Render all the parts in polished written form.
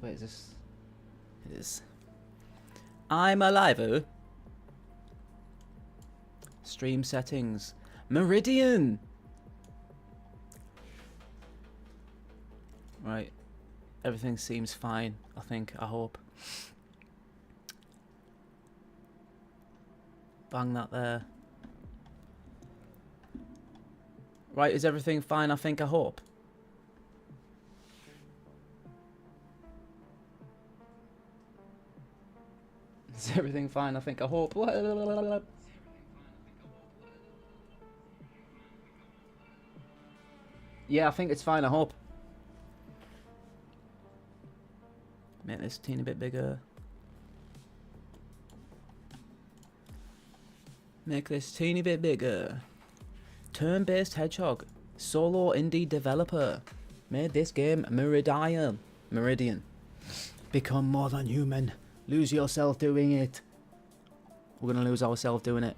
Wait, is this? It is. I'm alive. Stream settings. Meridian. Right. Everything seems fine, I think. I hope. Bang that there. Right, is everything fine? I think. I hope. Is everything fine? I think. I hope. Yeah, I think it's fine. I hope. Make this a teeny bit bigger. Make this teeny bit bigger. Turn-based Hedgehog. Solo indie developer. Made this game Meridian. Become more than human. Lose yourself doing it. We're gonna lose ourselves doing it.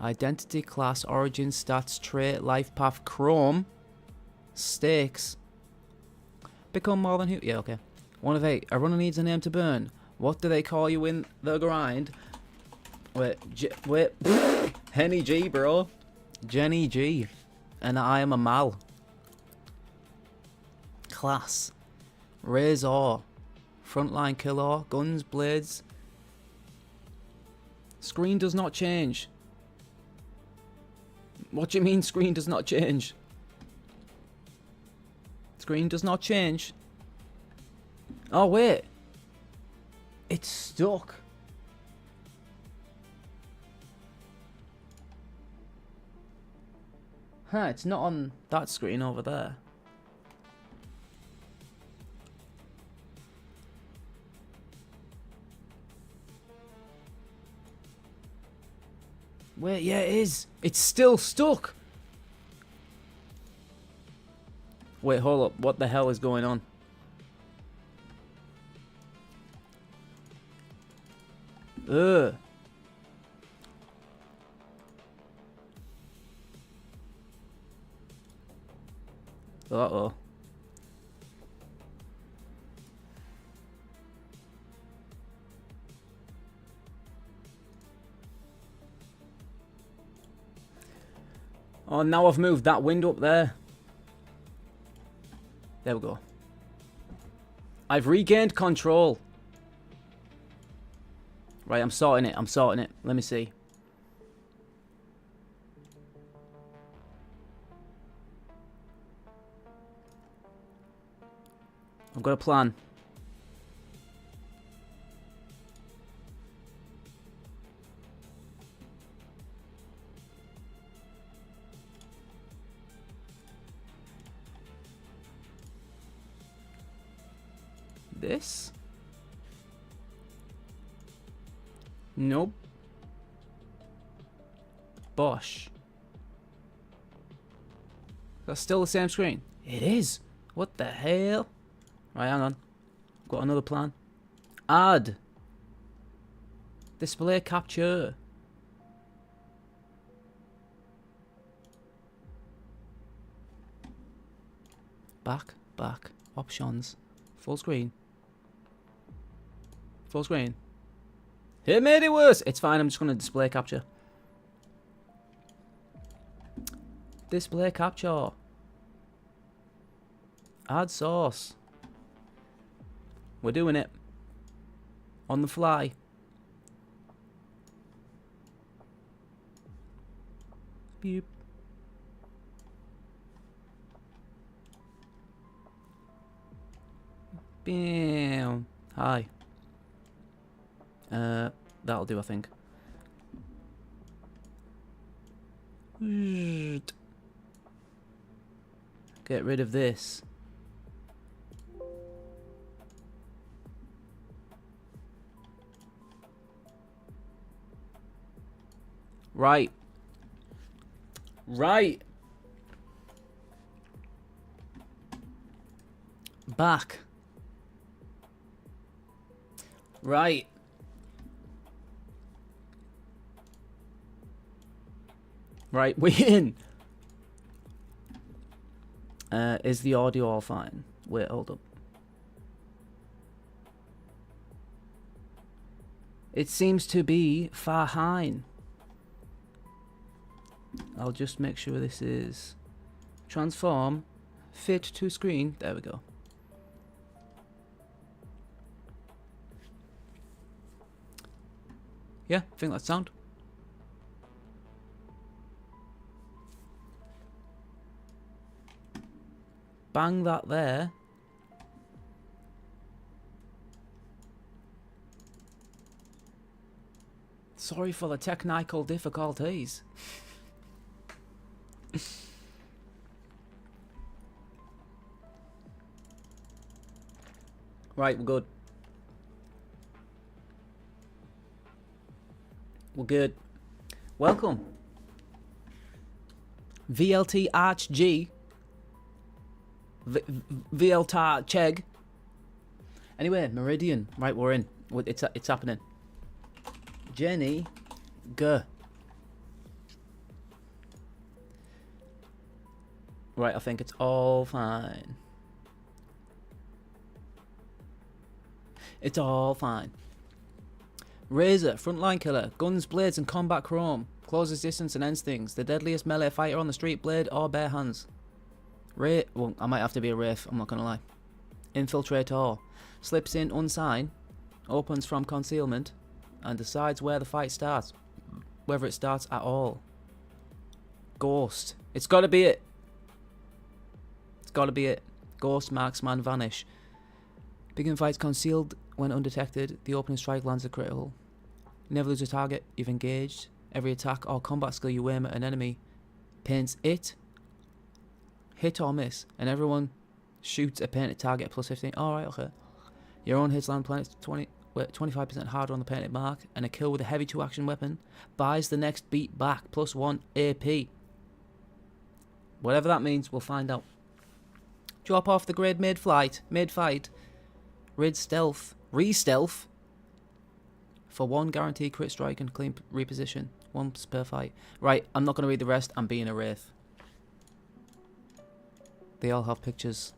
Identity, class, origin, stats, trait, life path, chrome, stakes. Become more than human. Yeah, okay. 1 of 8. A runner needs a name to burn. What do they call you in the grind? Wait. Henny G, bro. Jenny G. And I am a Mal. Class. Razor. Frontline killer. Guns, blades. Screen does not change. What do you mean screen does not change? Screen does not change. Oh, wait. It's stuck. Huh, it's not on that screen over there. Wait, yeah, it is. It's still stuck. Wait, hold up. What the hell is going on? Ugh. Uh-oh. Oh, now I've moved that window up there. There we go. I've regained control. Right, I'm sorting it. Let me see. I've got a plan. This? Nope. Bosh. That's still the same screen. It is. What the hell? Right, hang on. Got another plan. Add. Display capture. Back. Options. Full screen. Full screen. It made it worse. It's fine. I'm just going to display capture. Display capture. Add source. We're doing it. On the fly. Beep. Bam. Hi. That'll do, I think. Get rid of this. Right. Back. Right. Right, we're in. Is the audio all fine? Wait, hold up. It seems to be fine. I'll just make sure this is transform, fit to screen. There we go. Yeah, I think that's sound. Bang that there. Sorry for the technical difficulties. Right, we're good. We're good. Welcome. VLT Arch G. VLT Chegg. Anyway, Meridian. Right, we're in. It's happening. Jenny. G. Right, I think it's all fine. It's all fine. Razor, frontline killer, guns, blades, and combat chrome. Closes distance and ends things. The deadliest melee fighter on the street, blade or bare hands. Well, I might have to be a Wraith, I'm not gonna lie. Infiltrator. Slips in unsigned, opens from concealment, and decides where the fight starts. Whether it starts at all. Ghost. It's gotta be it. It's gotta be it. Ghost, marksman, vanish. Begin fights concealed when undetected. The opening strike lands a critical. Never lose a target you've engaged. Every attack or combat skill you aim at an enemy paints it. Hit or miss. And everyone shoots a painted target at plus 15. Alright, okay. Your own hits land planets 25% harder on the painted mark. And a kill with a heavy 2-action weapon buys the next beat back. Plus 1 AP. Whatever that means, we'll find out. Drop off the grid mid-fight. Rid stealth. Re-stealth. For 1 guaranteed crit strike and clean reposition. Once per fight. Right, I'm not going to read the rest. I'm being a Wraith. They all have pictures.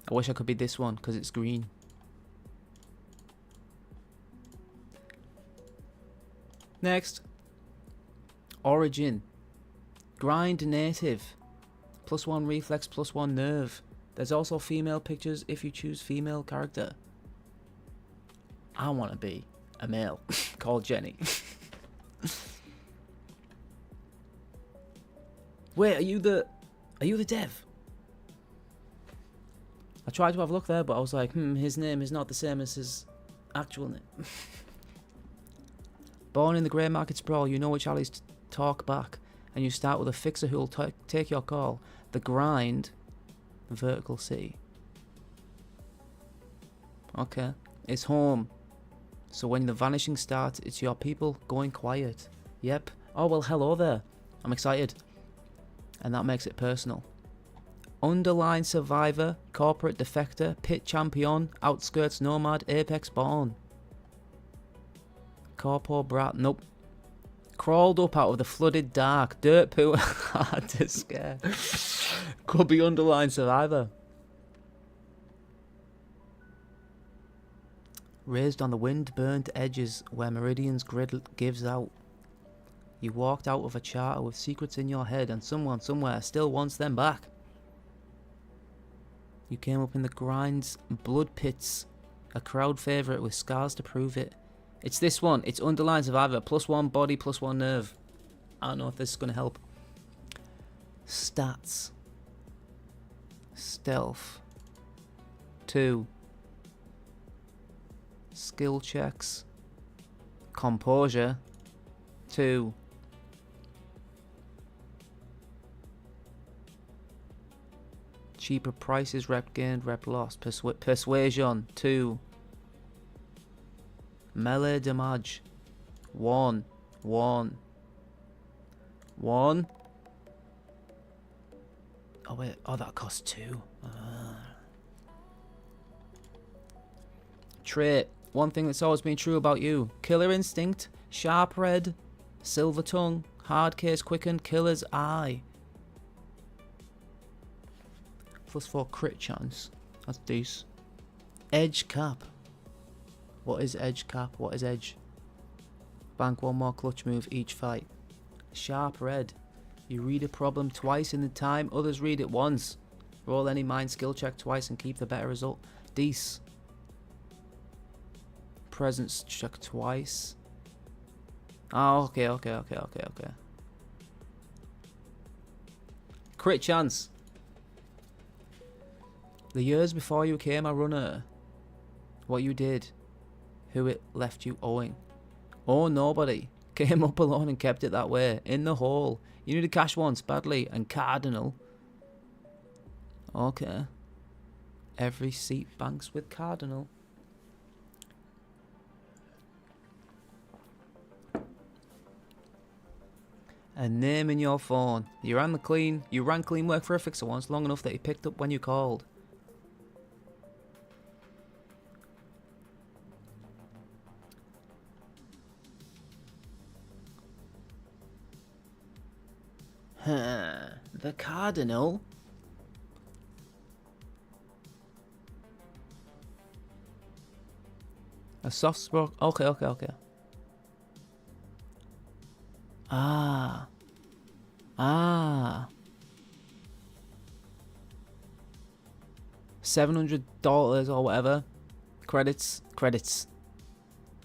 I wish I could be this one because it's green. Next. Origin. Grind native. Plus 1 reflex, plus 1 nerve. There's also female pictures if you choose female character. I want to be a male called Jenny. Wait, are you the dev? I tried to have a look there, but I was like, his name is not the same as his actual name. Born in the Grey Market Sprawl, you know which alleys to talk back, and you start with a fixer who'll take your call. The grind, vertical C. Okay, it's home. So when the vanishing starts, it's your people going quiet. Yep. Oh, well, hello there. I'm excited. And that makes it personal. Underline survivor, corporate defector, pit champion, outskirts nomad, apex born. Corpo brat, nope. Crawled up out of the flooded dark, dirt poo, hard to scare. Could be underline survivor. Raised on the wind-burnt edges where Meridian's grid gives out. You walked out of a charter with secrets in your head and someone somewhere still wants them back. You came up in the grind's blood pits, a crowd favourite with scars to prove it. It's this one, it's underline survivor, plus 1 body, plus 1 nerve. I don't know if this is going to help. Stats. Stealth. 2. Skill checks. Composure. 2. Cheaper prices, rep gained, rep lost. Persuasion. 2. Melee damage. 1. 1. 1. Oh wait, oh that costs 2. Trait. One thing that's always been true about you. Killer instinct. Sharp red. Silver tongue. Hard case quicken. Killer's eye. +4 crit chance. That's decent. Edge cap. What is edge cap? What is edge? Bank 1 more clutch move each fight. Sharp red. You read a problem twice in the time others read it once. Roll any mind skill check twice and keep the better result. Dece. Presence check twice. Oh, okay. Crit chance. The years before you came a runner. What you did. Who it left you owing. Oh, nobody. Came up alone and kept it that way. In the hole. You needed cash once, badly. And Cardinal. Okay. Every seat banks with Cardinal. A name in your phone. You ran clean work for a fixer once, long enough that he picked up when you called. The Cardinal? A soft spot. Okay. Ah. $700 or whatever. Credits.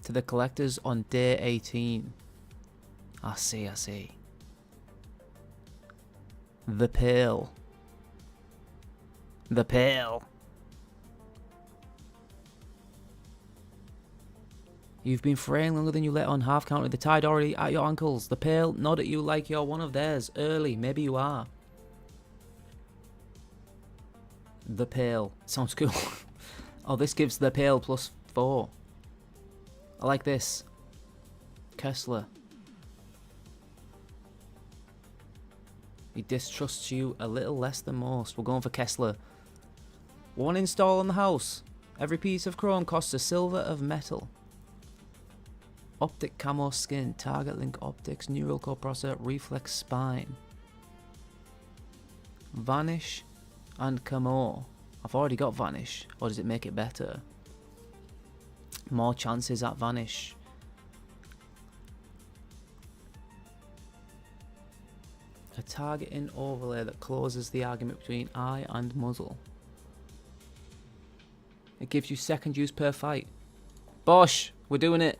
To the collectors on day 18. I see. The Pale. You've been fraying longer than you let on, half counted. The tide already at your ankles. The Pale nod at you like you're one of theirs. Early, maybe you are. The Pale. Sounds cool. Oh, this gives the Pale +4. I like this. Kessler. He distrusts you a little less than most. We're going for Kessler. 1 install on the house. Every piece of chrome costs a silver of metal. Optic camo skin. Target link optics. Neural core processor. Reflex spine. Vanish and camo. I've already got Vanish. Or does it make it better? More chances at Vanish. A targeting overlay that closes the argument between eye and muzzle. It gives you second use per fight. Bosh! We're doing it.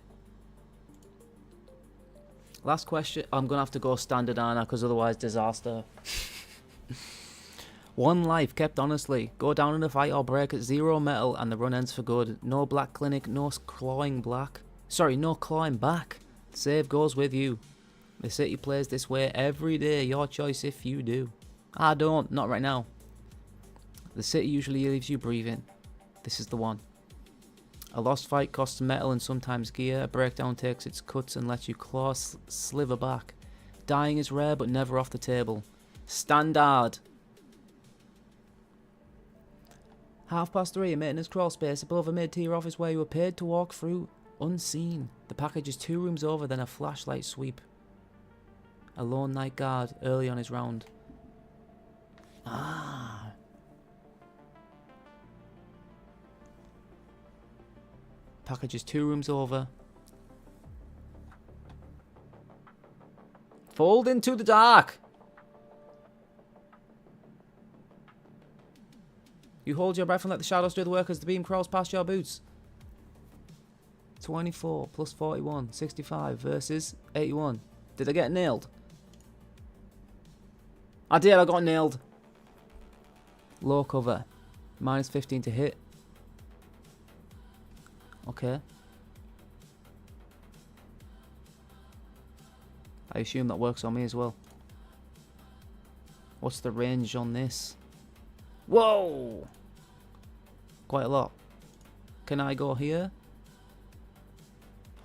Last question. I'm going to have to go standard, aren't I? Because otherwise disaster. 1 life kept honestly. Go down in a fight or break at 0 metal and the run ends for good. No black clinic, no clawing black. Sorry, no clawing back. Save goes with you. The city plays this way every day. Your choice if you do. I don't. Not right now. The city usually leaves you breathing. This is the one. A lost fight costs metal and sometimes gear. A breakdown takes its cuts and lets you claw sliver back. Dying is rare but never off the table. Standard. 3:30. A maintenance crawl space above a mid-tier office where you were paid to walk through unseen. The package is 2 rooms over, then a flashlight sweep. A lone night guard early on his round. Ah. Package is 2 rooms over. Fold into the dark. You hold your breath and let the shadows do the work as the beam crawls past your boots. 24 plus 41, 65 versus 81. Did I get nailed? I did, I got nailed. Low cover. Minus 15 to hit. Okay. I assume that works on me as well. What's the range on this? Whoa! Quite a lot. Can I go here?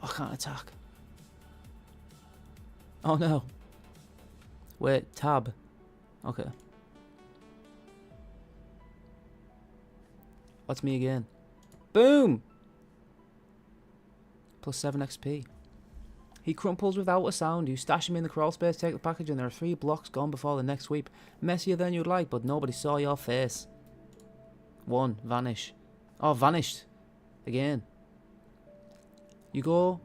I can't attack. Oh no. Wait, tab. Okay. What's me again? Boom! +7 XP. He crumples without a sound. You stash him in the crawl space, take the package, and there are 3 blocks gone before the next sweep. Messier than you'd like, but nobody saw your face. 1. Vanish. Oh, vanished. Again. You go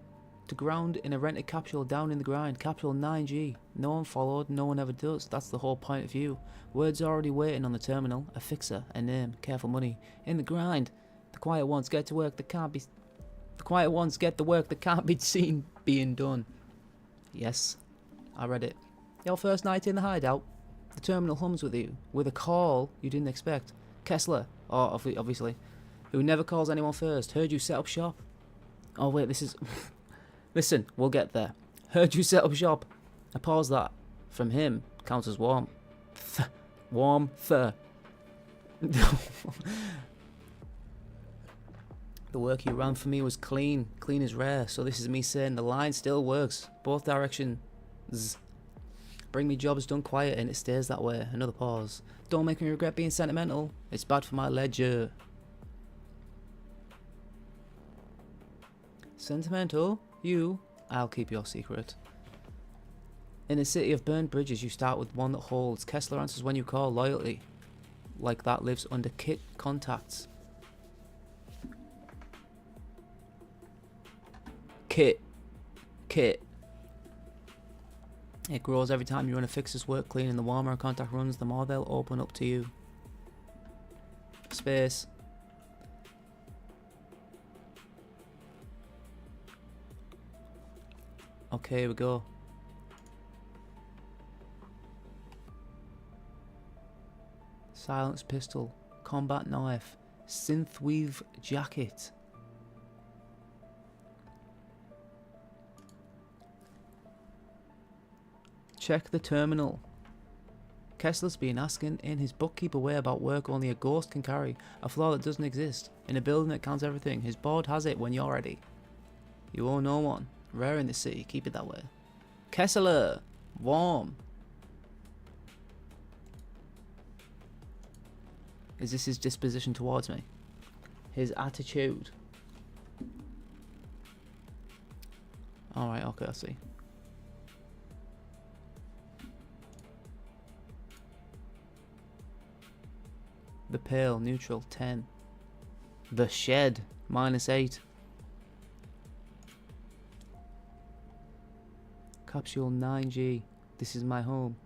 to ground in a rented capsule down in the grind. Capsule 9G. No one followed, no one ever does. That's the whole point of view. Words already waiting on the terminal. A fixer, a name, careful money. In the grind. The quiet ones get to work that can't be... The quiet ones get the work that can't be seen being done. Yes, I read it. Your first night in the hideout. The terminal hums with you, with a call you didn't expect. Kessler, oh, obviously, who never calls anyone first. Heard you set up shop. Oh wait, this is... Listen, we'll get there. Heard you set up shop. I pause that. From him, counts as warm. Warm. The work you ran for me was clean. Clean is rare, so this is me saying the line still works. Both directions. Bring me jobs done quiet and it stays that way. Another pause. Don't make me regret being sentimental. It's bad for my ledger. Sentimental? You? I'll keep your secret. In a city of burned bridges, you start with one that holds. Kessler answers when you call. Loyalty. Like that lives under kit contacts. Kit. It grows every time you run a fixer's work clean, and the warmer a contact runs, the more they'll open up to you. Space. Okay, here we go. Silence pistol. Combat knife. Synthweave jacket. Check the terminal. Kessler's been asking in his bookkeeper way about work only a ghost can carry, a floor that doesn't exist, in a building that counts everything. His board has it when you're ready. You owe no one. Rare in the city, keep it that way. Kessler! Warm! Is this his disposition towards me? His attitude? Alright, okay, I see. The pale, neutral, 10. The shed, -8. Capsule 9G, this is my home.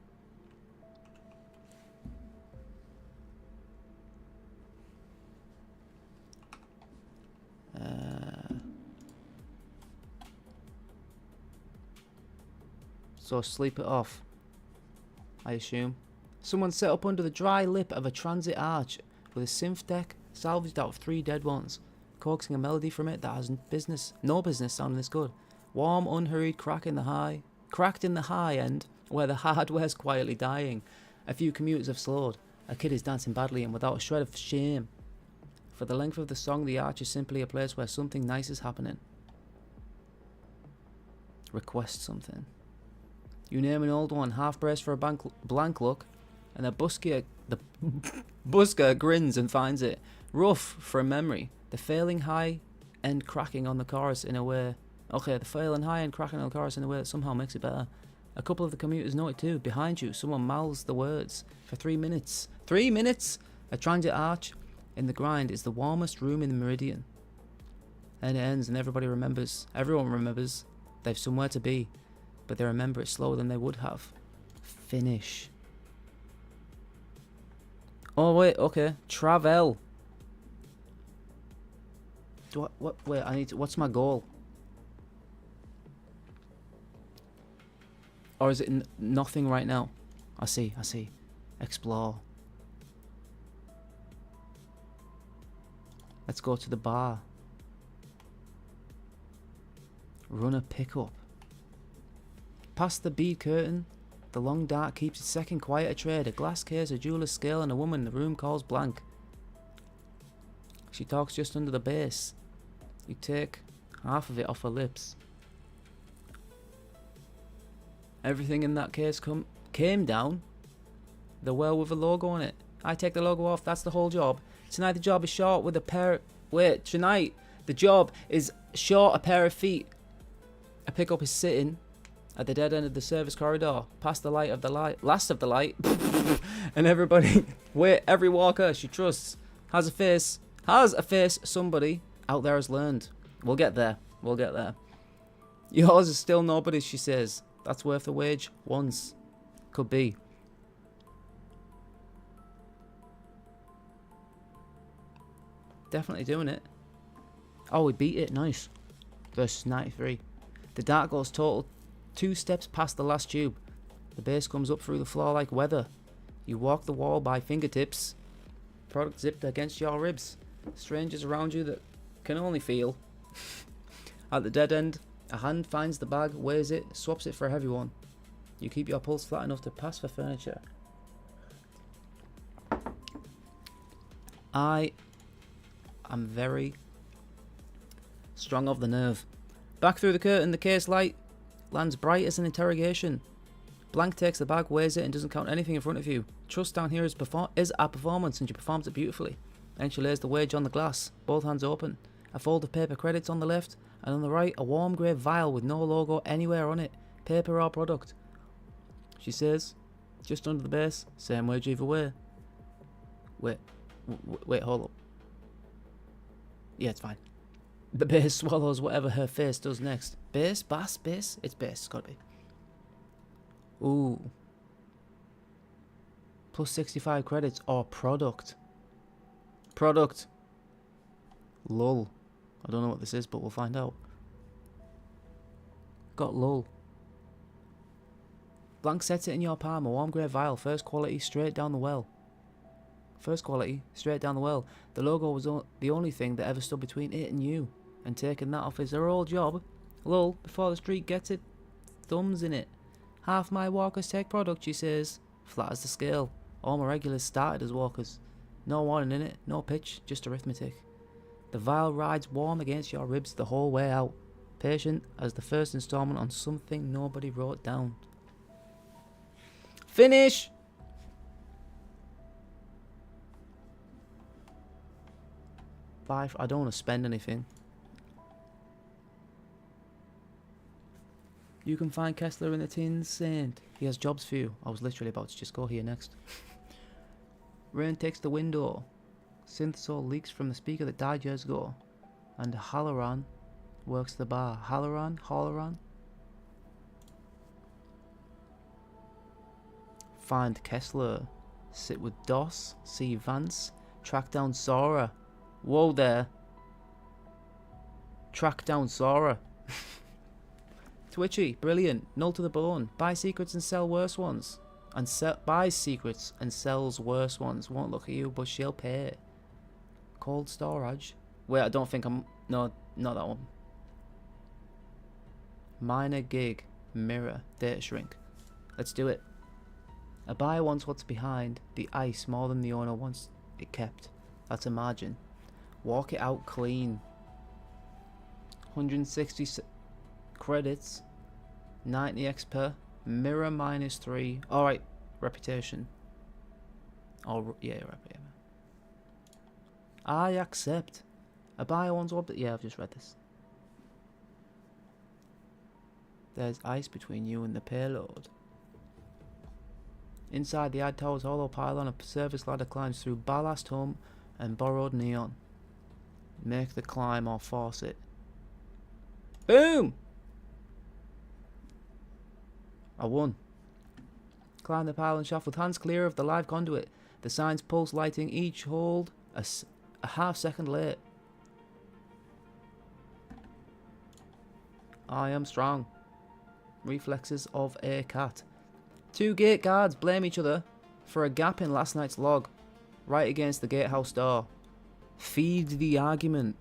So sleep it off, I assume. Someone set up under the dry lip of a transit arch with a synth deck salvaged out of 3 dead ones, coaxing a melody from it that has no business sounding this good. Warm, unhurried cracked in the high end where the hardware's quietly dying. A few commuters have slowed. A kid is dancing badly and without a shred of shame. For the length of the song, the arch is simply a place where something nice is happening. Request something. You name an old one, half braced for a blank look, and the busker grins and finds it. Rough for a memory. The failing high end cracking on the chorus in a way. Okay, the failing high end cracking on the chorus in a way that somehow makes it better. A couple of the commuters know it too. Behind you, someone mouths the words. For 3 minutes. 3 minutes! A transit arch in the grind is the warmest room in the Meridian. And it ends and everybody remembers. Everyone remembers. They've somewhere to be. But they remember it slower than they would have. Finish. Oh wait, okay. Travel. Wait, I need to, what's my goal? Or is it nothing right now? I see. Explore. Let's go to the bar. Run a pickup. Past the bead curtain, the long dark keeps its second quiet a trade, a glass case, a jeweller's scale, and a woman the room calls blank. She talks just under the base. You take half of it off her lips. Everything in that case came down. The well with a logo on it. I take the logo off, that's the whole job. Tonight the job is short with a pair... Wait, tonight the job is short a pair of feet. A pickup is sitting at the dead end of the service corridor, past the light of the last of the light, and everybody, every walker she trusts has a face somebody out there has learned. We'll get there. Yours is still nobody's, she says. That's worth the wage once. Could be. Definitely doing it. Oh, we beat it. Nice. Verse 93. The dart goes total 2 steps past the last tube. The base comes up through the floor like weather. You walk the wall by fingertips. Product zipped against your ribs. Strangers around you that can only feel. At the dead end, a hand finds the bag, weighs it, swaps it for a heavy one. You keep your pulse flat enough to pass for furniture. I am very strong of the nerve. Back through the curtain, the case light lands bright as an interrogation. Blank takes the bag, weighs it, and doesn't count anything in front of you. Trust down here is our performance, and she performs it beautifully. Then she lays the wage on the glass, both hands open. A fold of paper credits on the left, and on the right, a warm grey vial with no logo anywhere on it, paper or product. She says, just under the base, same wage either way. Wait, hold up. Yeah, it's fine. The base swallows whatever her face does next. Base? Bass? Base? It's base, it's gotta be. Ooh. Plus 65 credits or product. Product. Lull. I don't know what this is, but we'll find out. Got lull. Blank sets it in your palm, a warm grey vial, first quality, straight down the well. First quality, straight down the well. The logo was the only thing that ever stood between it and you. And taking that off is her old job. Lull, before the street gets it, thumbs in it. Half my walkers take product, she says. Flat as the scale. All my regulars started as walkers. No warning in it, no pitch, just arithmetic. The vial rides warm against your ribs the whole way out. Patient as the first installment on something nobody wrote down. Finish! Bye. I don't want to spend anything. You can find Kessler in the Tin Saint. He has jobs for you. I was literally about to just go here next. Rain takes the window. Synth soul leaks from the speaker that died years ago. And Halloran works the bar. Halloran? Find Kessler. Sit with Doss. See Vance. Track down Sora. Whoa there. Track down Sora. Twitchy, brilliant, null to the bone. Buy secrets and sell worse ones. And buys secrets and sells worse ones. Won't look at you, but she'll pay. Cold storage. Wait, I don't think I'm... No, not that one. Minor gig. Mirror. Data shrink. Let's do it. A buyer wants what's behind the ice more than the owner wants it kept. That's a margin. Walk it out clean. 160 credits. 90 XP. Mirror -3. Alright. Reputation. Oh, yeah. I accept. A buyer wants what... Yeah, I've just read this. There's ice between you and the payload. Inside the ad tower's hollow pylon, a service ladder climbs through ballast home and borrowed neon. Make the climb or force it. Boom! I won. Climb the pylon shaft with hands clear of the live conduit. The signs pulse lighting each hold a half second late. I am strong. Reflexes of a cat. 2 gate guards blame each other for a gap in last night's log, right against the gatehouse door. Feed the argument.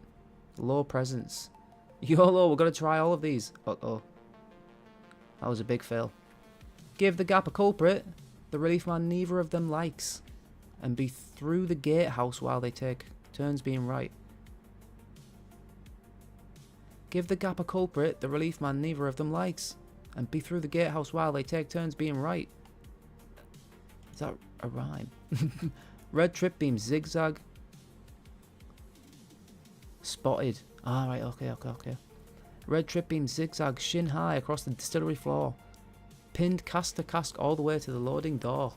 Low presence. YOLO, we're gonna try all of these. Uh-oh. That was a big fail. Give the gap a culprit. The relief man neither of them likes. And be through the gatehouse while they take turns being right. Give the gap a culprit. The relief man neither of them likes. And be through the gatehouse while they take turns being right. Is that a rhyme? Red trip beam zigzag. Spotted. Alright, okay. Red tripping zigzag shin high across the distillery floor. Pinned cask to cask all the way to the loading door.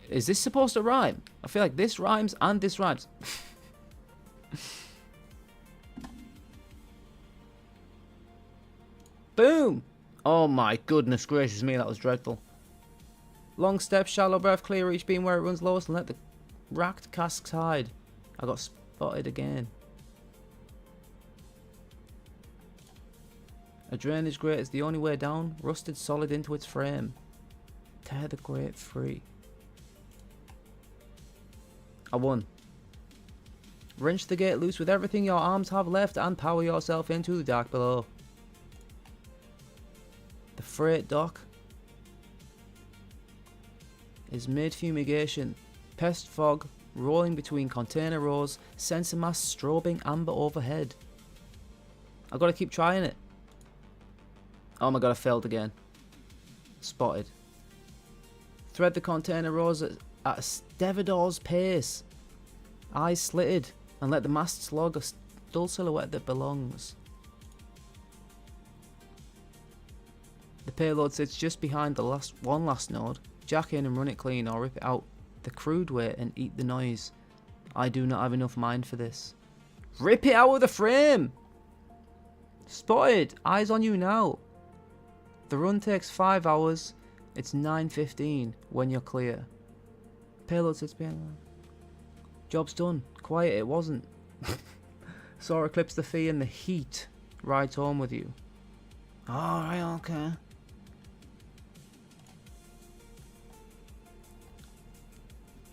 Is this supposed to rhyme? I feel like this rhymes and this rhymes. Boom! Oh my goodness gracious me, that was dreadful. Long step, shallow breath, clear each beam where it runs lowest and let the racked casks hide. I got spotted again. A drainage grate is the only way down, rusted solid into its frame. Tear the grate free. I won. Wrench the gate loose with everything your arms have left and power yourself into the dark below. The freight dock is mid-fumigation. Pest fog rolling between container rows, sensor masts strobing amber overhead. I've got to keep trying it. Oh my god, I failed again. Spotted. Thread the container rows at a stevedore's pace. Eyes slitted, and let the masts log a dull silhouette that belongs. The payload sits just behind the last node. Jack in and run it clean, or rip it out the crude way and eat the noise. I do not have enough mind for this. Rip it out of the frame! Spotted! Eyes on you now. The run takes 5 hours. It's 9:15 when you're clear. Payload sits behind. Job's done. Quiet it wasn't. Saw eclipse the fee and the heat rides home with you. Alright, okay.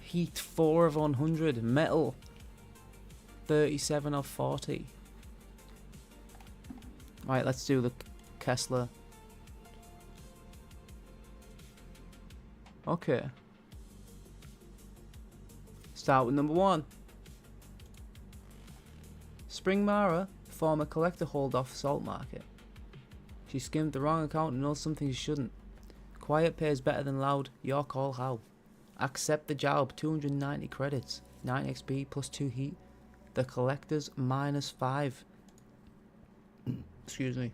Heat 4 of 100. Metal 37 of 40. Right, let's do the Kessler. Okay. Start with number 1. Spring Mara, former collector hold off salt market. She skimmed the wrong account and knows something she shouldn't. Quiet pays better than loud. Your call how. Accept the job. 290 credits. 9 XP plus 2 heat. The collector's -5. Excuse me.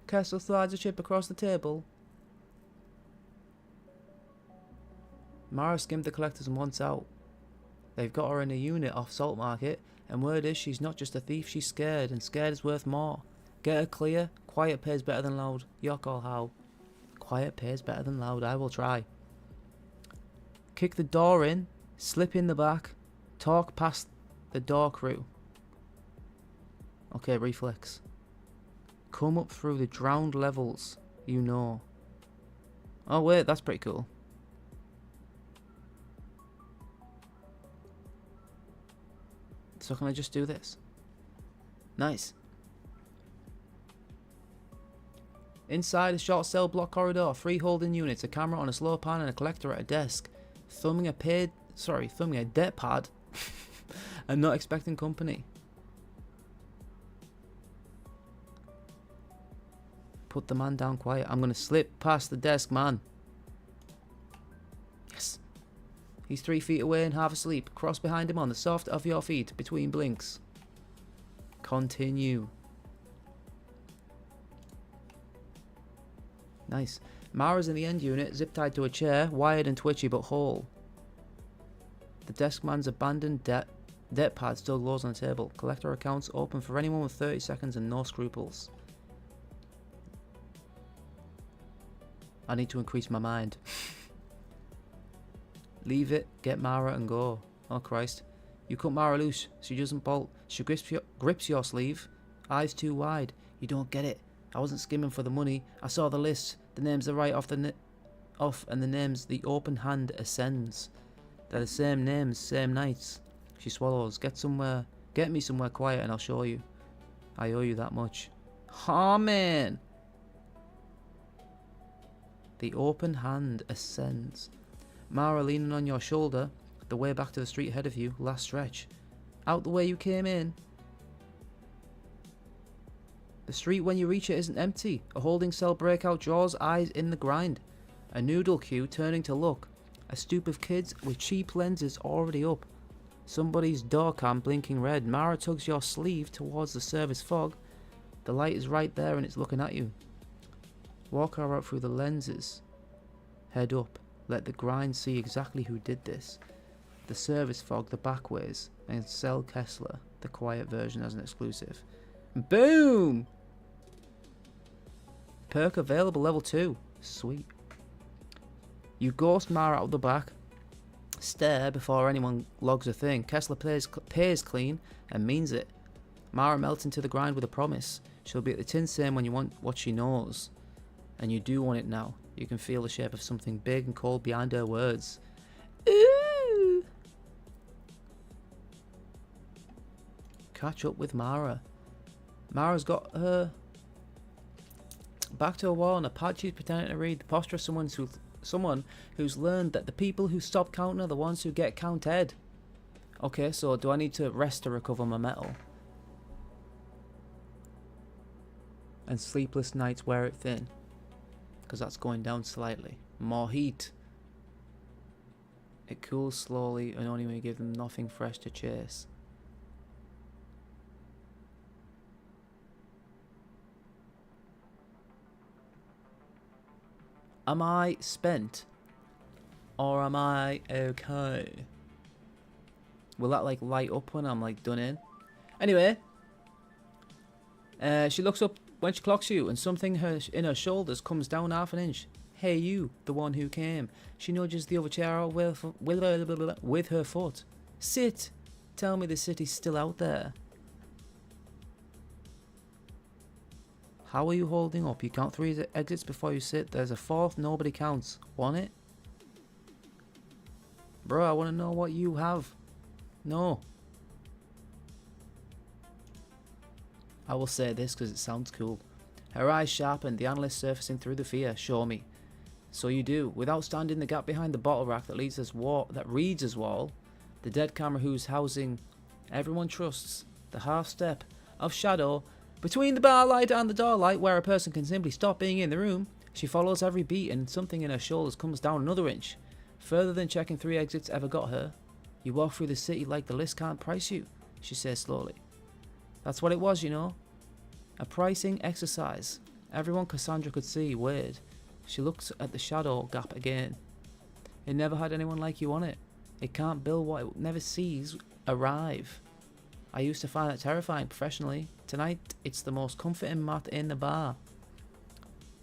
Kessler slides a chip across the table. Mara skimmed the collectors and wants out. They've got her in a unit off Salt Market, and word is she's not just a thief, she's scared, and scared is worth more. Get her clear. Quiet pays better than loud. Your call how. Quiet pays better than loud. I will try. Kick the door in. Slip in the back. Talk past the door crew. Okay, reflex. Come up through the drowned levels, you know. Oh wait, that's pretty cool. So can I just do this? Nice. Inside a short cell block corridor, 3 holding units, a camera on a slow pan and a collector at a desk. Thumbing a debt pad and not expecting company. Put the man down quiet. I'm gonna slip past the desk, man. Yes. He's 3 feet away and half asleep. Cross behind him on the soft of your feet between blinks. Continue. Nice. Mara's in the end unit, zip tied to a chair, wired and twitchy but whole. The desk man's abandoned debt pad still glows on the table. Collector accounts open for anyone with 30 seconds and no scruples. I need to increase my mind. Leave it, get Mara and go. Oh Christ. You cut Mara loose. She doesn't bolt. She grips your sleeve. Eyes too wide. You don't get it. I wasn't skimming for the money. I saw the list. The names are right off and the names the open hand ascends. They're the same names, same nights. She swallows. Get me somewhere quiet and I'll show you. I owe you that much. Oh man. The open hand ascends. Mara leaning on your shoulder, the way back to the street ahead of you, last stretch. Out the way you came in. The street when you reach it isn't empty. A holding cell breakout draws eyes in the grind. A noodle queue turning to look. A stoop of kids with cheap lenses already up. Somebody's door cam blinking red. Mara tugs your sleeve towards the service fog. The light is right there and it's looking at you. Walk her out through the lenses. Head up. Let the grind see exactly who did this. The service fog the back ways, and sell Kessler, the quiet version, as an exclusive. Boom! Perk available, level 2. Sweet. You ghost Mara out the back. Stare before anyone logs a thing. Kessler pays clean and means it. Mara melts into the grind with a promise. She'll be at the tin same when you want what she knows. And you do want it now. You can feel the shape of something big and cold behind her words. Ooh! Catch up with Mara. Mara's got her back to a wall and a pad she's pretending to read. The posture of someone who's learned that the people who stop counting are the ones who get counted. Okay, so do I need to rest to recover my metal? And sleepless nights wear it thin. Because that's going down slightly. More heat. It cools slowly and only when you give them nothing fresh to chase. Am I spent? Or am I okay? Will that like light up when I'm like done in? Anyway. She looks up when she clocks you and something in her shoulders comes down half an inch. Hey you, the one who came. She nudges the other chair out with her foot. Sit. Tell me the city's still out there. How are you holding up? You count 3 exits before you sit. There's a 4th, nobody counts. Want it? Bro, I want to know what you have. No. I will say this because it sounds cool. Her eyes sharpened, the analyst surfacing through the fear. Show me. So you do. Without standing the gap behind the bottle rack that reads as wall, the dead camera whose housing everyone trusts, the half step of shadow between the bar light and the door light where a person can simply stop being in the room. She follows every beat and something in her shoulders comes down another inch. Further than checking 3 exits ever got her. You walk through the city like the list can't price you, she says slowly. That's what it was, you know. A pricing exercise. Everyone Cassandra could see. Weird. She looks at the shadow gap again. It never had anyone like you on it. It can't build what it never sees arrive. I used to find that terrifying professionally. Tonight, it's the most comforting mat in the bar.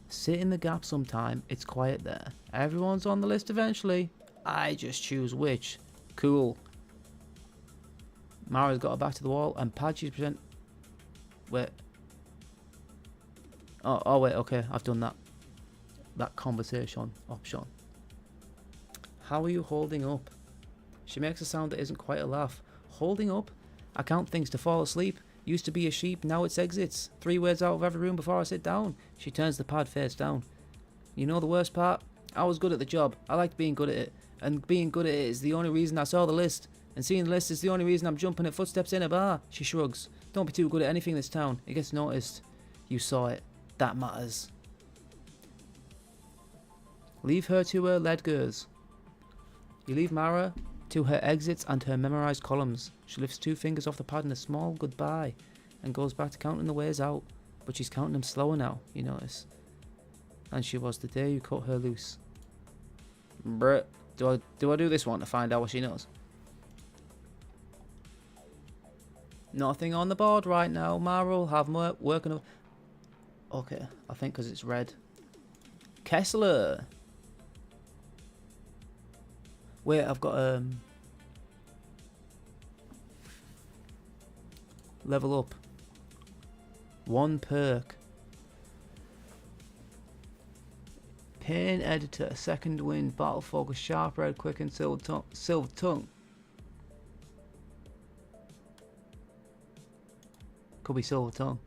Sit in the gap sometime. It's quiet there. Everyone's on the list eventually. I just choose which. Cool. Mara's got her back to the wall and Padgy's present. Wait. Oh wait, okay, I've done that. That conversation option. How are you holding up? She makes a sound that isn't quite a laugh. Holding up? I count things to fall asleep. Used to be a sheep, now it's exits. 3 words out of every room before I sit down. She turns the pad face down. You know the worst part? I was good at the job. I liked being good at it. And being good at it is the only reason I saw the list. And seeing the list is the only reason I'm jumping at footsteps in a bar. She shrugs. Don't be too good at anything in this town. It gets noticed. You saw it. That matters. Leave her to her ledgers. You leave Mara to her exits and her memorized columns. She lifts 2 fingers off the pad in a small goodbye and goes back to counting the ways out. But she's counting them slower now, you notice. And she was the day you cut her loose. Bruh. Do I do this one to find out what she knows? Nothing on the board right now. Mara will have more work on. Okay, I think because it's red. Kessler. Wait, I've got level up. 1 perk. Pain editor, second wind, battle focus, sharp red, quick and silver tongue. Could be silver tongue.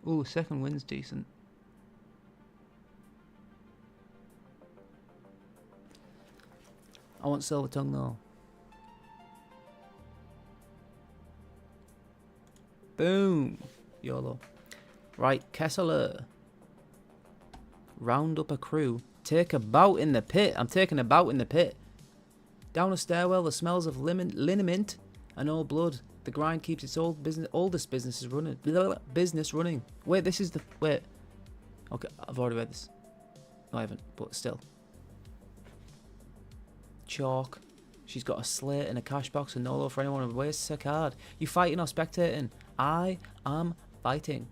Ooh, second wind's decent. I want silver tongue though. Boom! YOLO. Right, Kessler. Round up a crew. Take a bout in the pit. I'm taking a bout in the pit. Down a stairwell, the smells of liniment and old blood. The grind keeps its oldest business running. Wait, this is the... Wait. Okay, I've already read this. No, I haven't, but still. Chalk. She's got a slate and a cash box and no love for anyone who wastes her card. You fighting or spectating? I am fighting.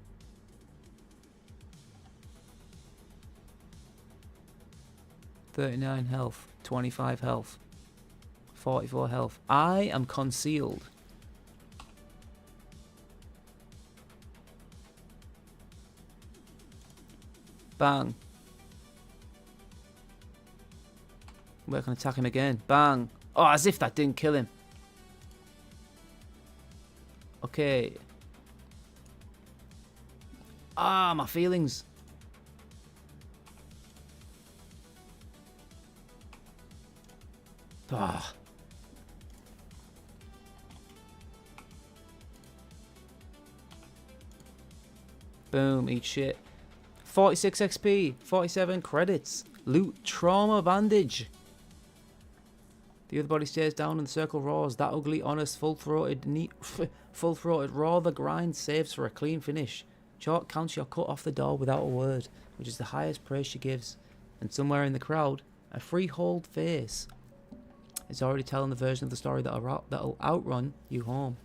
$39 health. 25 health. 44 health. I am concealed. Bang. We can attack him again. Bang. Oh, as if that didn't kill him. Okay. Ah, my feelings. Ah. Boom, eat shit. 46 XP, 47 credits. Loot trauma bandage. The other body stares down and the circle roars. That ugly, honest, full-throated, raw the grind saves for a clean finish. Chalk counts your cut off the door without a word, which is the highest praise she gives. And somewhere in the crowd, a freehold face is already telling the version of the story that'll outrun you home.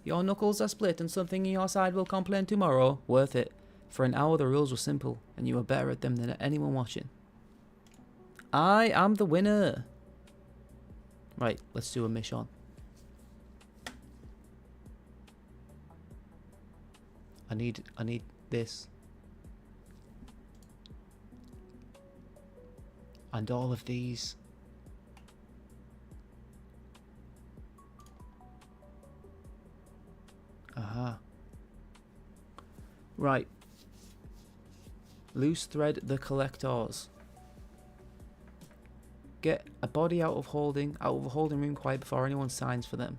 Your knuckles are split and something in your side will complain tomorrow. Worth it. For an hour the rules were simple, and you were better at them than anyone watching. I am the winner. Right, let's do a mission. I need this. And all of these. Aha. Right. Loose thread the collectors. Get a body out of a holding room quiet before anyone signs for them.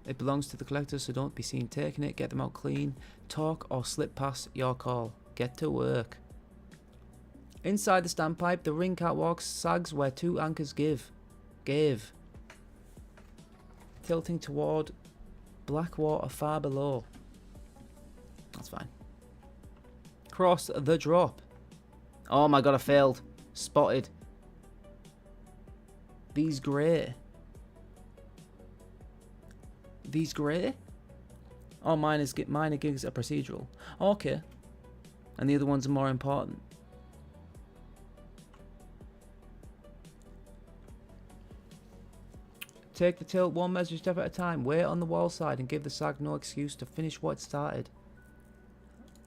It belongs to the collectors, so don't be seen taking it. Get them out clean. Talk or slip past, your call. Get to work. Inside the standpipe, the ring catwalk sags where two anchors give. Tilting toward black water far below. That's fine. Cross the drop. Oh my god, I failed. Spotted. These grey. Oh, minor gigs are procedural. Okay. And the other ones are more important. Take the tilt one measured step at a time. Wait on the wall side and give the sag no excuse to finish what started.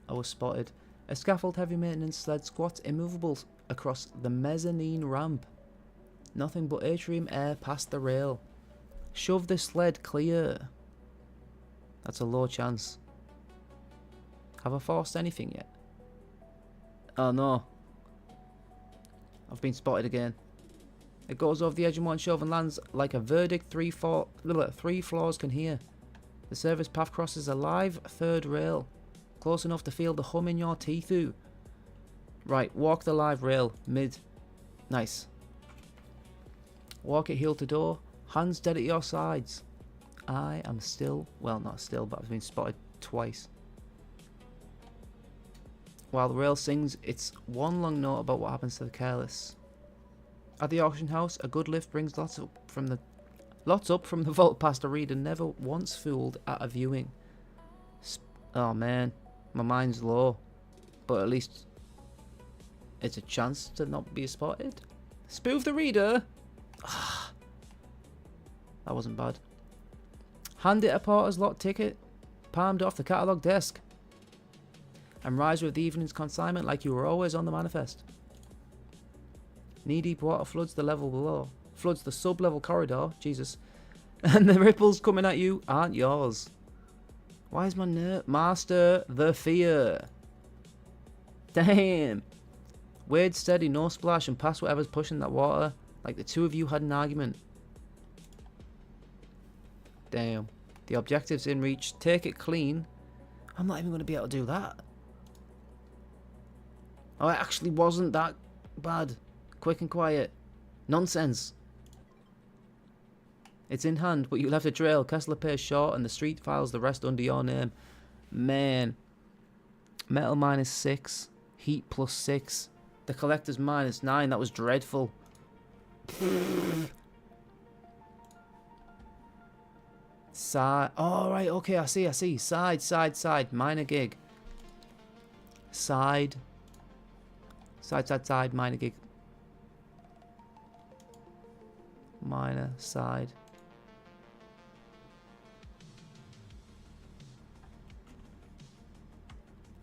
I was spotted. A scaffold heavy maintenance sled squats immovable across the mezzanine ramp. Nothing but atrium air past the rail. Shove the sled clear. That's a low chance. Have I forced anything yet? Oh no. I've been spotted again. It goes over the edge in one shove and lands like a verdict three floors can hear. The service path crosses a live third rail. Close enough to feel the hum in your teeth. Right, walk the live rail, mid. Nice. Walk it heel to door, hands dead at your sides. I am still, well not still, but I've been spotted twice. While the rail sings its one long note about what happens to the careless. At the auction house, a good lift brings lots up from the vault past a reader never once fooled at a viewing. Oh man, my mind's low, but at least it's a chance to not be spotted. Spoof the reader. That wasn't bad. Hand it a porter's lot ticket, palmed off the catalogue desk, and rise with the evening's consignment like you were always on the manifest. Knee-deep water floods the level below, floods the sub-level corridor, Jesus, and the ripples coming at you aren't yours. Why is my master the fear? Damn. Wade steady, no splash, and pass whatever's pushing that water, like the two of you had an argument. Damn. The objective's in reach. Take it clean. I'm not even going to be able to do that. Oh, it actually wasn't that bad. Quick and quiet. Nonsense. It's in hand, but you left a trail. Kessler pays short, and the street files the rest under your name. Man. Metal -6. Heat +6. The collector's -9. That was dreadful. Side. Oh, right. Okay, I see. Side. Minor gig. Side. Side. Minor gig. Minor. Side.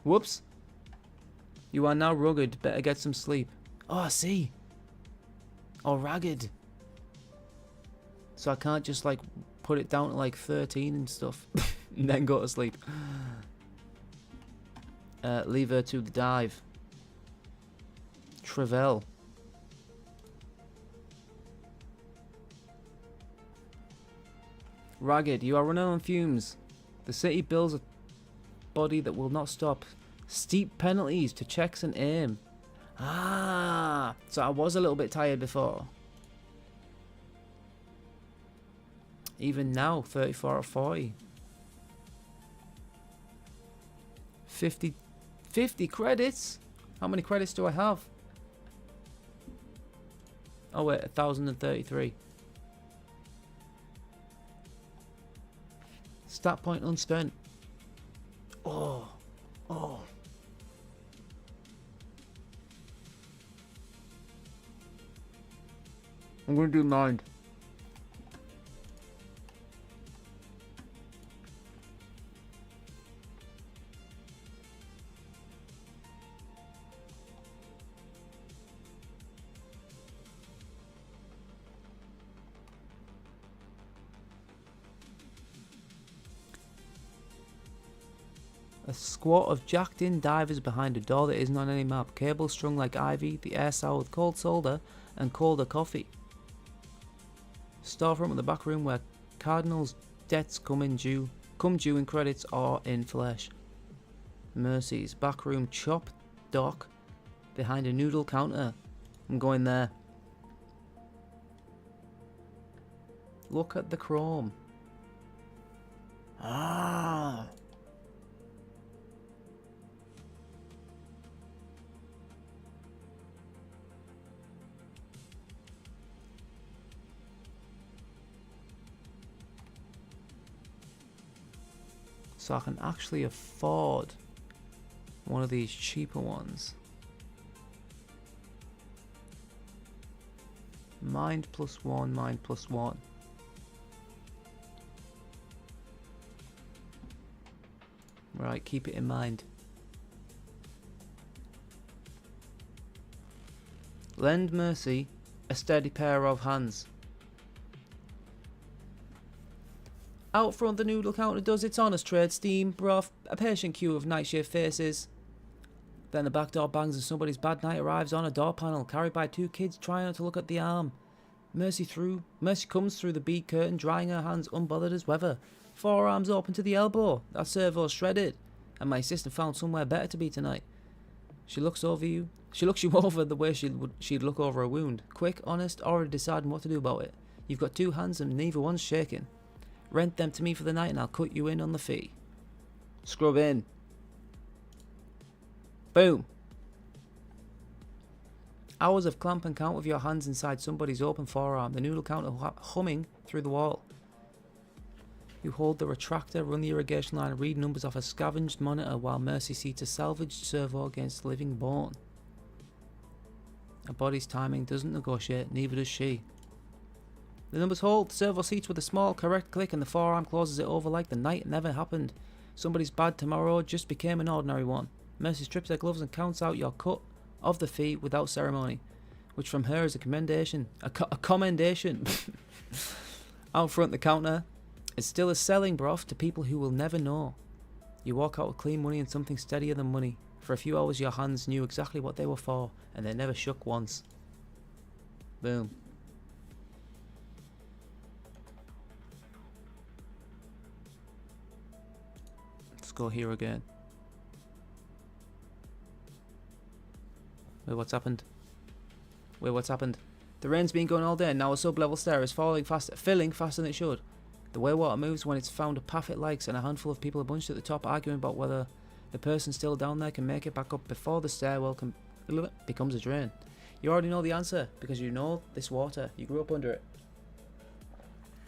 Whoops. You are now rugged. Better get some sleep. Oh, I see. Or ragged. So I can't just, like, put it down to, like, 13 and stuff. And then go to sleep. Leave her to the dive. Travell. Ragged. You are running on fumes. The city builds a body that will not stop. Steep penalties to checks and aim. Ah, so I was a little bit tired before. Even now, 34 out of 40. 50 credits? How many credits do I have? Oh wait, 1,033. Stat point unspent. Oh. I'm gonna do mind. A squad of jacked-in divers behind a door that isn't on any map. Cable strung like ivy, the air sour with cold soda and colder coffee. Storefront in the back room where Cardinal's debts come due in credits or in flesh. Mercy's back room chop dock behind a noodle counter. I'm going there. Look at the chrome. Ah. So I can actually afford one of these cheaper ones. Mind +1. Right, keep it in mind. Lend Mercy a steady pair of hands. Out front, the noodle counter does its honest trade. Steam, broth, a patient queue of night shift faces. Then the back door bangs and somebody's bad night arrives on a door panel, carried by two kids trying not to look at the arm. Mercy comes through the bead curtain, drying her hands unbothered as weather. Forearms open to the elbow. That servo shredded. And my sister found somewhere better to be tonight. She looks you over the way she'd look over a wound. Quick, honest, already deciding what to do about it. You've got two hands and neither one's shaking. Rent them to me for the night and I'll cut you in on the fee. Scrub in. Boom. Hours of clamp and count with your hands inside somebody's open forearm. The noodle counter humming through the wall. You hold the retractor, run the irrigation line, and read numbers off a scavenged monitor while Mercy seats a salvaged servo against living bone. A body's timing doesn't negotiate, neither does she. The numbers hold, the servo seats with a small correct click and the forearm closes it over like the night never happened. Somebody's bad tomorrow just became an ordinary one. Mercy strips her gloves and counts out your cut of the fee without ceremony, which from her is a commendation. A commendation. Out front the counter is still a selling broth to people who will never know. You walk out with clean money and something steadier than money. For a few hours your hands knew exactly what they were for and they never shook once. Boom. Let's go here again. Wait, what's happened? The rain's been going all day and now a sub-level stair is filling faster than it should. The way water moves when it's found a path it likes, and a handful of people are bunched at the top arguing about whether the person still down there can make it back up before the stairwell becomes a drain. You already know the answer because you know this water. You grew up under it.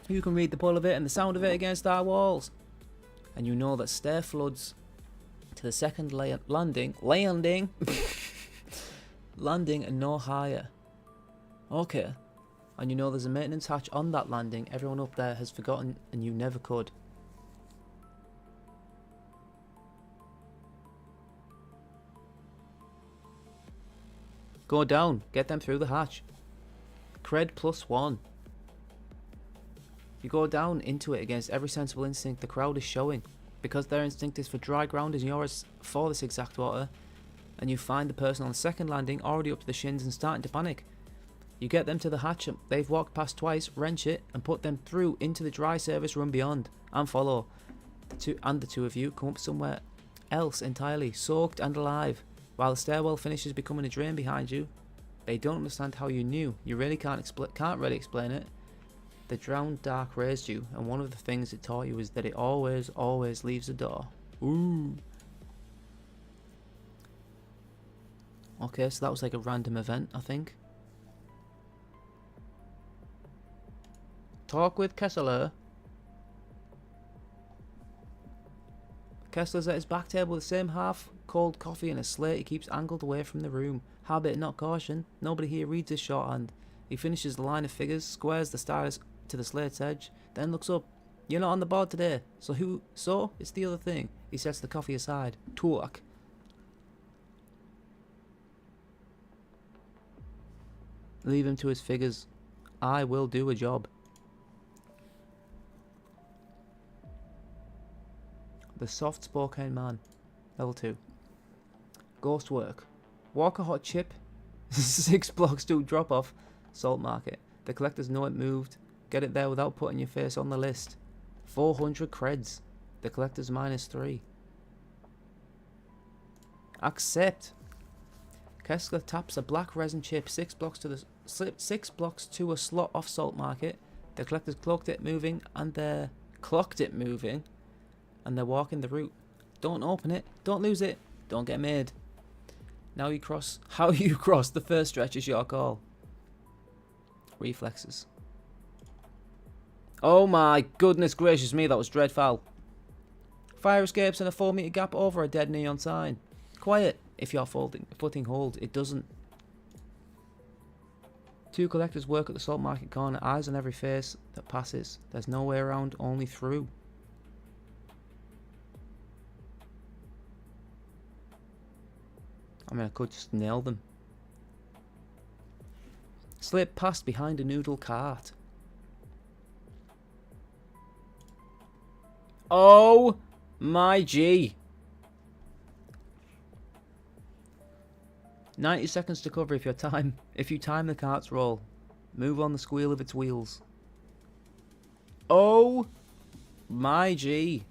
You can read the pull of it and the sound of it against our walls. And you know that stair floods to the second landing and no higher. Okay. And you know there's a maintenance hatch on that landing everyone up there has forgotten and you never could. Go down, get them through the hatch. Cred +1. You go down into it against every sensible instinct the crowd is showing, because their instinct is for dry ground and yours for this exact water, and you find the person on the second landing already up to the shins and starting to panic. You get them to the hatch they've walked past twice, wrench it, and put them through into the dry service room beyond, and follow. The two of you come up somewhere else entirely, soaked and alive, while the stairwell finishes becoming a drain behind you. They don't understand how you knew. You really can't really explain it. The drowned dark raised you, and one of the things it taught you is that it always leaves a door. Ooh. Okay, so that was like a random event, I think. Talk with Kessler. Kessler's at his back table with the same half-cold coffee and a slate he keeps angled away from the room. Habit, not caution. Nobody here reads his shorthand. He finishes the line of figures, squares the stylus to the slate's edge, then looks up. You're not on the board today. So it's the other thing. He sets the coffee aside. Talk. Leave him to his figures. I will do a job. The soft-spoken man. Level 2. Ghost work. Walk a hot chip. 6 blocks to drop off. Salt market. The collectors know it moved. Get it there without putting your face on the list. 400 creds. The collector's -3. Accept. Kessler taps a black resin chip 6 blocks to a slot off Salt Market. The collectors clocked it moving, and they're walking the route. Don't open it. Don't lose it. Don't get made. Now you cross. How you cross the first stretch is your call. Reflexes. Oh my goodness gracious me, that was dreadful. Fire escapes and a 4-meter gap over a dead neon sign. Quiet. If your footing holds, it doesn't. 2 collectors work at the Salt Market corner, eyes on every face that passes. There's no way around, only through. I mean, I could just nail them. Slip past behind a noodle cart. Oh my G. 90 seconds to cover if you time the cart's roll. Move on the squeal of its wheels. Oh my G.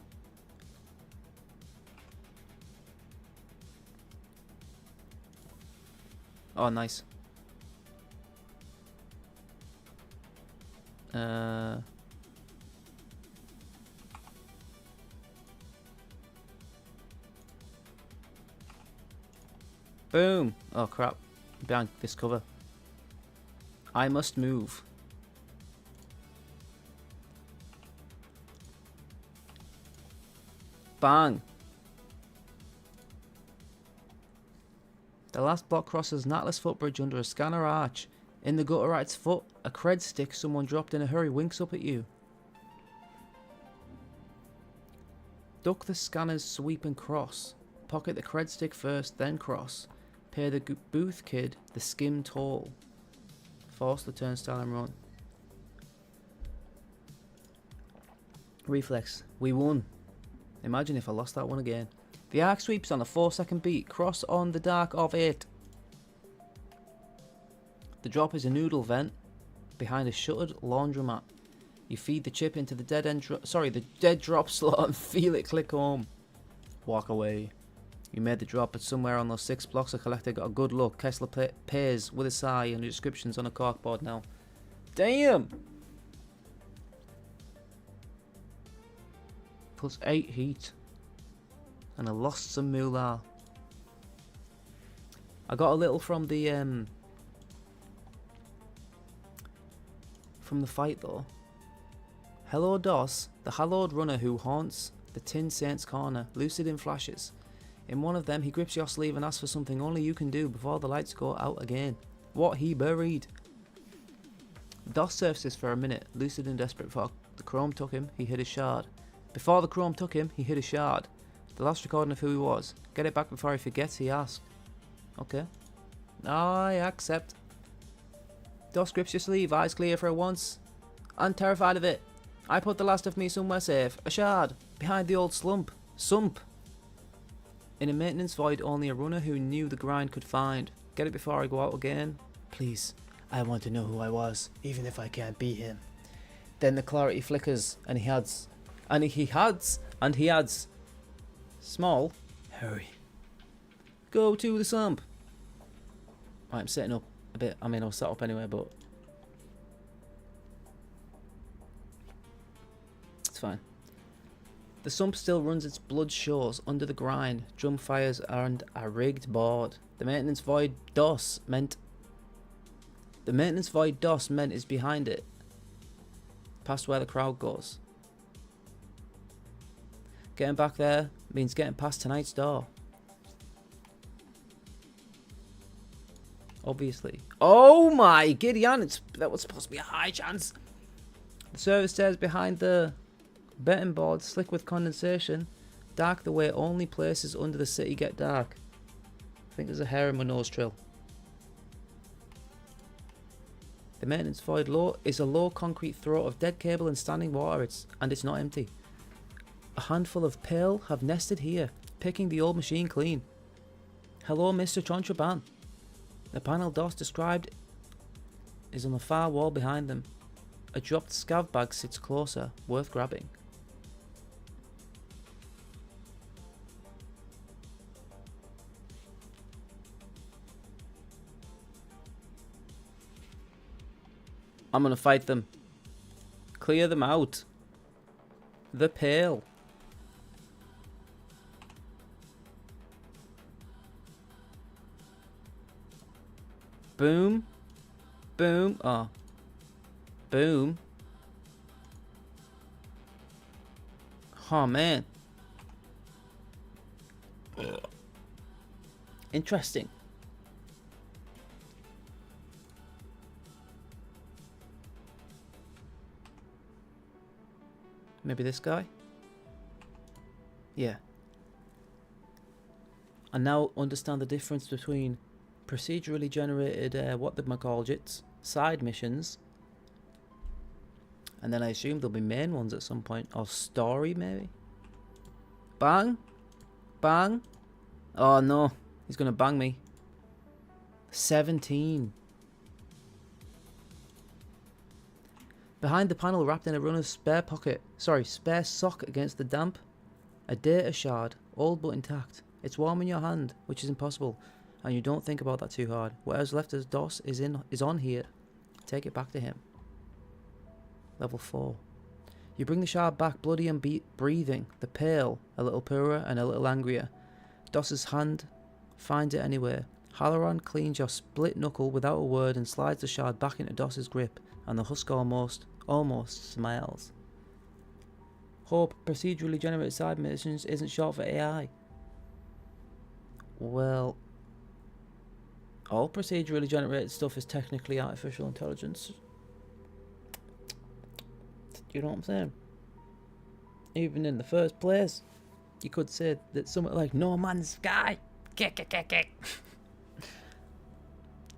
Oh, nice. Boom. Oh crap. Behind this cover. I must move. Bang. The last block crosses an Atlas footbridge under a scanner arch. In the gutter at its foot, a cred stick someone dropped in a hurry winks up at you. Duck the scanner's sweep and cross. Pocket the cred stick first, then cross. Pay the booth kid the skim toll. Force the turnstile and run. Reflex. We won. Imagine if I lost that one again. The arc sweeps on a 4-second beat. Cross on the dark of 8. The drop is a noodle vent behind a shuttered laundromat. You feed the chip into the dead drop slot and feel it click home. Walk away. You made the drop, but somewhere on those 6 blocks a collector got a good look. Kessler pays with a sigh, and the description's on a corkboard now. Damn! Plus 8 heat. And I lost some moolah. I got a little from the fight though. Hello DOS, the hallowed runner who haunts the Tin Saint's corner, lucid in flashes. In one of them, he grips your sleeve and asks for something only you can do before the lights go out again. What he buried. DOS surfaces for a minute, lucid and desperate. Before the chrome took him, he hid his shard. Before the chrome took him, he hid his shard. The last recording of who he was. Get it back before he forgets, he asked. Okay. I accept. DOS grips your sleeve, eyes clear for once. I'm terrified of it. I put the last of me somewhere safe. A shard. Behind the old sump. In a maintenance void, only a runner who knew the grind could find. Get it before I go out again? Please. I want to know who I was, even if I can't be him. Then the clarity flickers, and he adds. Small. Hurry. Go to the sump. Right, I'm setting up a bit. I mean, I'll set up anyway, but it's fine. The sump still runs its blood shows under the grind, drum fires and a rigged board. The maintenance void DOS meant is behind it, past where the crowd goes. Getting back there means getting past tonight's door. Obviously. Oh my Gideon! That was supposed to be a high chance. The service stairs behind the betting board, slick with condensation, dark the way only places under the city get dark. I think there's a hair in my nose trill. The maintenance void is a low concrete throat of dead cable and standing water, and it's not empty. A handful of pale have nested here, picking the old machine clean. Hello, Mr. Contraband. The panel DOS described is on the far wall behind them. A dropped scav bag sits closer, worth grabbing. I'm gonna fight them. Clear them out. The pale. Boom. Boom. Oh. Boom. Oh, man. Interesting. Maybe this guy? Yeah. I now understand the difference between procedurally generated, whatchamacalljits, side missions, and then I assume there'll be main ones at some point, or story maybe? Bang! Bang! Oh no, he's gonna bang me. 17. Behind the panel, wrapped in a runner's spare sock against the damp, a data shard, old but intact. It's warm in your hand, which is impossible, and you don't think about that too hard. Whatever's left as DOS is on here. Take it back to him. Level 4. You bring the shard back, bloody and breathing, the pale, a little poorer and a little angrier. DOS's hand finds it anywhere. Halloran cleans your split knuckle without a word and slides the shard back into DOS's grip, and the husk almost smiles. Hope procedurally generated side missions isn't short for AI. Well, all procedurally generated stuff is technically artificial intelligence. You know what I'm saying? Even in the first place, you could say that something like No Man's Sky,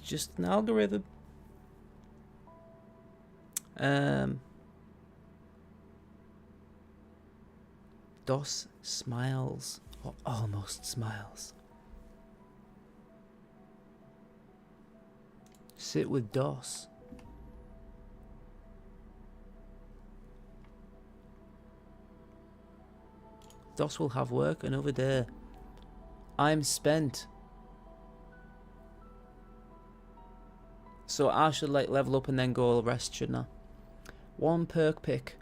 just an algorithm. DOS smiles, or almost smiles. Sit with DOS. DOS will have work another day. I'm spent. So I should like level up and then go rest, shouldn't I? One perk pick.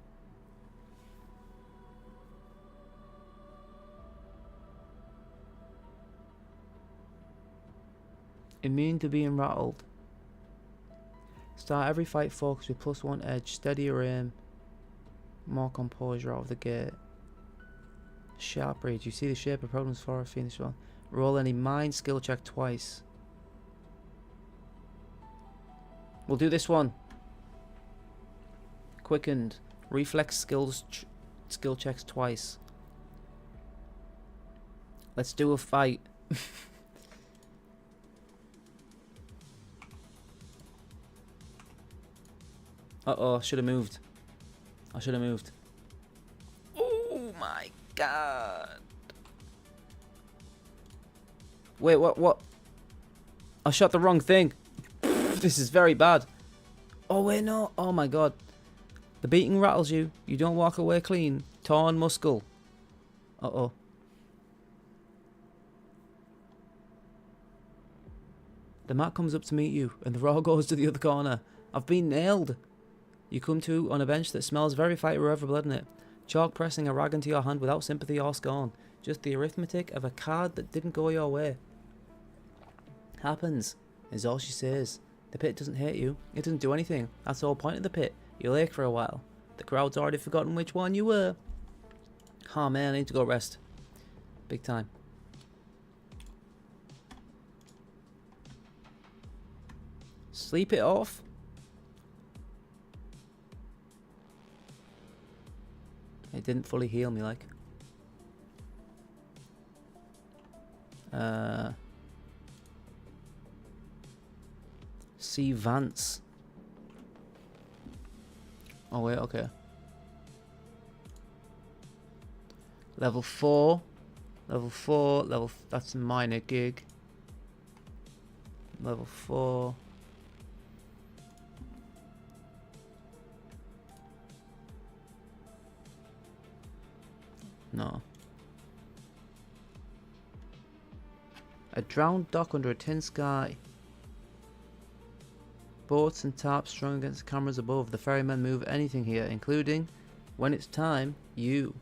Immune to being rattled. Start every fight focused with +1 edge, steadier aim, more composure out of the gate. Sharp read. You see the shape of problems for a finish one. Roll any mind skill check twice. We'll do this one. Quickened. Reflex skills skill checks twice. Let's do a fight. Uh-oh, should have moved. I should have moved. Oh my god. Wait, what? I shot the wrong thing. This is very bad. Oh wait, no. Oh my god. The beating rattles you. You don't walk away clean. Torn muscle. Uh-oh. The mat comes up to meet you, and the roar goes to the other corner. I've been nailed. You come to on a bench that smells very fight with ever blood in it. Chalk pressing a rag into your hand without sympathy or scorn. Just the arithmetic of a card that didn't go your way. Happens, is all she says. The pit doesn't hate you. It doesn't do anything. That's the whole point of the pit. You'll ache for a while. The crowd's already forgotten which one you were. Oh man, I need to go rest. Big time. Sleep it off. It didn't fully heal me, like. See Vance. Oh wait, okay. Level 4. Level 4. That's a minor gig. Level 4. No. A drowned dock under a tin sky. Boats and tarps strung against cameras above. The ferrymen move anything here, including, when it's time, you.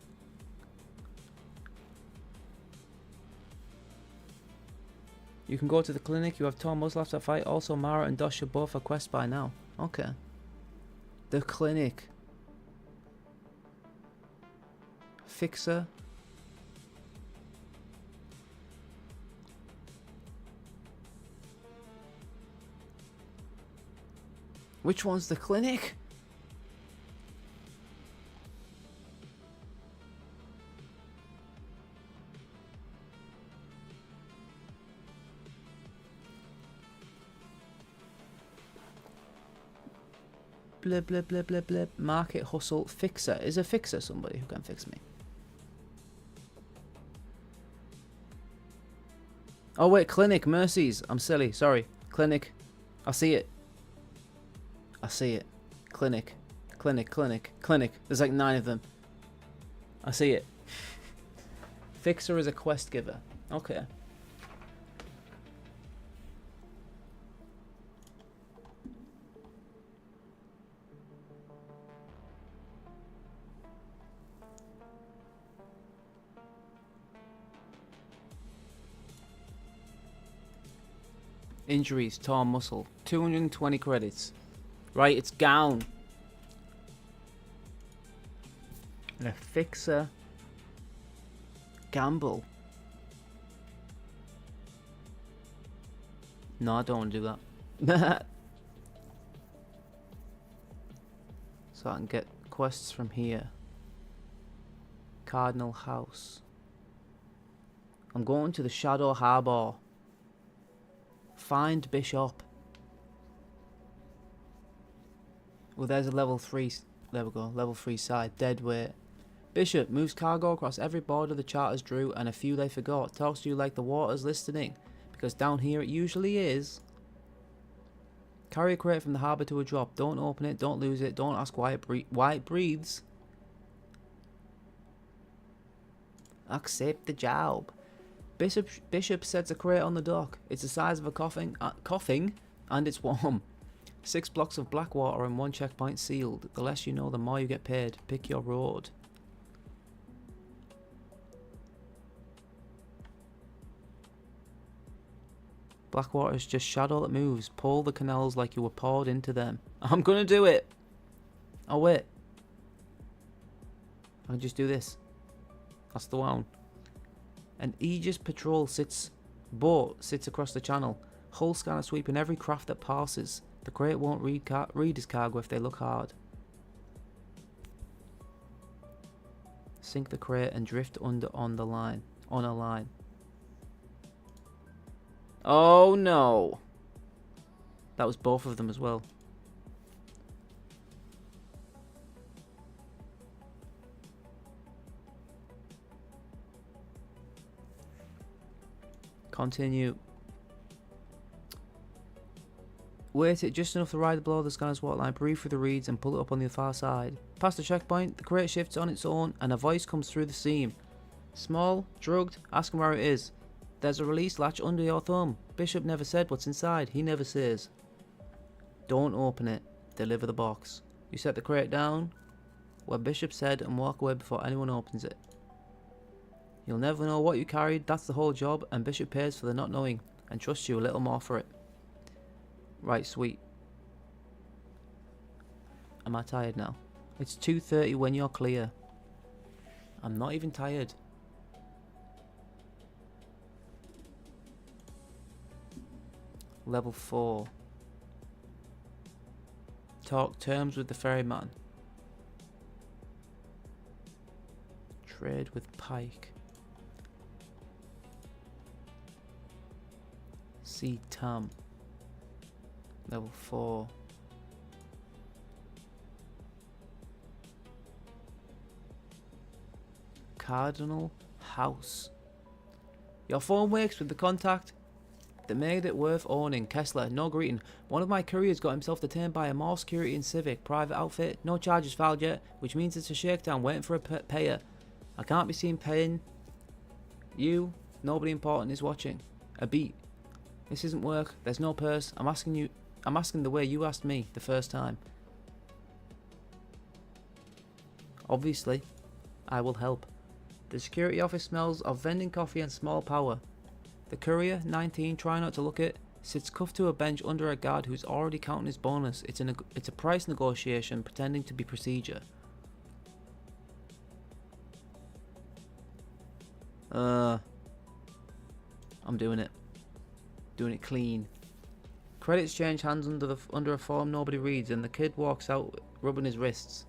You can go to the clinic. You have Tom Muscle after fight. Also, Mara and Dosh are both a quest by now. Okay. The clinic. Fixer. Which one's the clinic? Blip, blip, blip, blip, blip. Market hustle fixer. Is a fixer somebody who can fix me? Oh wait, clinic, mercies. I'm silly, sorry. Clinic. I see it. I see it. Clinic. Clinic, clinic, clinic. There's like 9 of them. I see it. Fixer is a quest giver. Okay. Injuries, torn muscle. 220 credits. Right, it's down. And a fixer. Gamble. No, I don't want to do that. So I can get quests from here. Cardinal House. I'm going to the Shadow Harbour. Find Bishop. Well, there's a level 3. There we go. Level 3 side. Dead weight. Bishop moves cargo across every border the charters drew and a few they forgot. Talks to you like the water's listening. Because down here it usually is. Carry a crate from the harbour to a drop. Don't open it. Don't lose it. Don't ask why it breathes. Accept the job. Bishop sets a crate on the dock. It's the size of a coughing, and it's warm. 6 blocks of black water and 1 checkpoint sealed. The less you know, the more you get paid. Pick your road. Blackwater is just shadow that moves. Pull the canals like you were poured into them. I'm gonna do it! Oh wait. I can just do this. That's the one. An Aegis patrol boat sits across the channel. Hull scanner sweeping every craft that passes. The crate won't read his cargo if they look hard. Sink the crate and drift under on a line. Oh no! That was both of them as well. Continue. Wait it just enough to ride below the scanner's waterline, breathe through the reeds and pull it up on the far side. Past the checkpoint, the crate shifts on its own and a voice comes through the seam. Small, drugged, ask him where it is. There's a release latch under your thumb. Bishop never said what's inside, he never says. Don't open it, deliver the box. You set the crate down where Bishop said and walk away before anyone opens it. You'll never know what you carried, that's the whole job, and Bishop pays for the not knowing, and trusts you a little more for it. Right, sweet. Am I tired now? It's 2:30 when you're clear. I'm not even tired. Level 4. Talk terms with the ferryman. Trade with Pike. See Tam. Level 4. Cardinal House. Your phone wakes with the contact that made it worth owning. Kessler, no greeting. One of my couriers got himself detained by a more security and civic private outfit. No charges filed yet, which means it's a shakedown waiting for a payer. I can't be seen paying you. Nobody important is watching. A beat. This isn't work. There's no purse. I'm asking the way you asked me the first time. Obviously, I will help. The security office smells of vending coffee and small power. The courier, 19, try not to look it, sits cuffed to a bench under a guard who's already counting his bonus. It's a price negotiation pretending to be procedure. I'm doing it. Doing it clean. Credits change hands under a form nobody reads, and the kid walks out rubbing his wrists.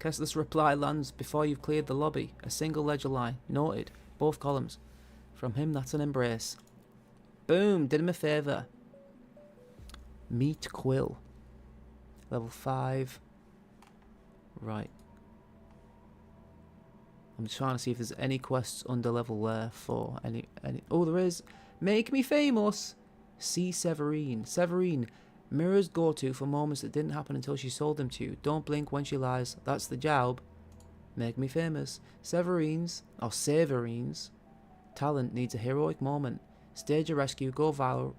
Kessler's reply lands before you've cleared the lobby. A single ledger line. Noted. Both columns. From him, that's an embrace. Boom! Did him a favour. Meet Quill. Level 5. Right. I'm just trying to see if there's any quests under level 4. Any? Oh, there is. Make me famous. See Severine. Severine. Mirror's go-to for moments that didn't happen until she sold them to you. Don't blink when she lies. That's the job. Make me famous. Severine's talent needs a heroic moment. Stage a rescue. Go viral.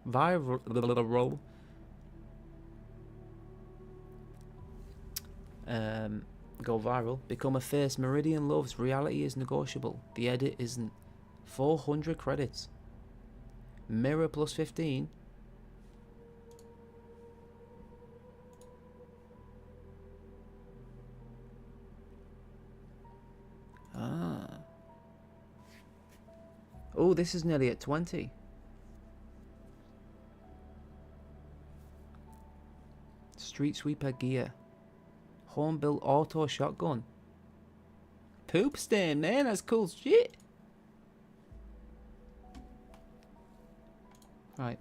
Go viral. Become a face Meridian loves. Reality is negotiable. The edit isn't. 400 credits. Mirror plus 15. Oh, this is nearly at 20. Street sweeper gear. Home built auto shotgun. Poop stain, man, that's cool shit. Right.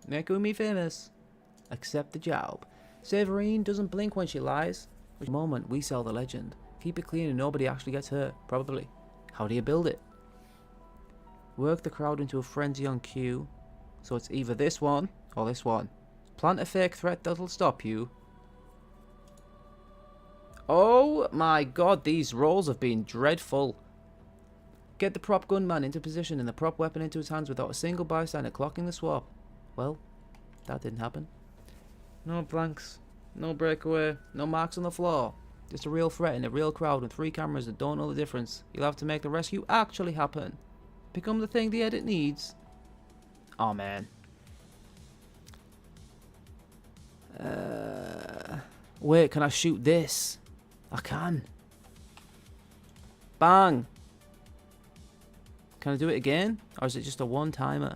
Make me famous. Accept the job. Severine doesn't blink when she lies. Which moment we sell the legend. Keep it clean and nobody actually gets hurt, probably. How do you build it? Work the crowd into a frenzy on cue. So it's either this one or this one. Plant a fake threat that'll stop you. Oh my god, these rolls have been dreadful. Get the prop gunman into position and the prop weapon into his hands without a single bystander clocking the swap. Well, that didn't happen. No blanks, no breakaway, no marks on the floor. Just a real threat in a real crowd and 3 cameras that don't know the difference. You'll have to make the rescue actually happen. Become the thing the edit needs. Oh man. Wait, can I shoot this? I can. Bang! Can I do it again? Or is it just a one-timer?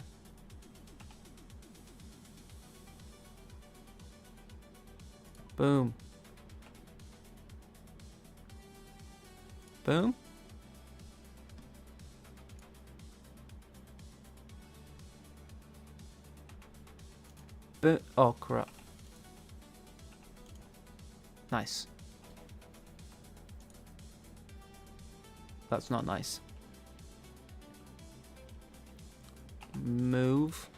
Boom. Boom. Boom. Oh, crap. Nice. That's not nice. Move.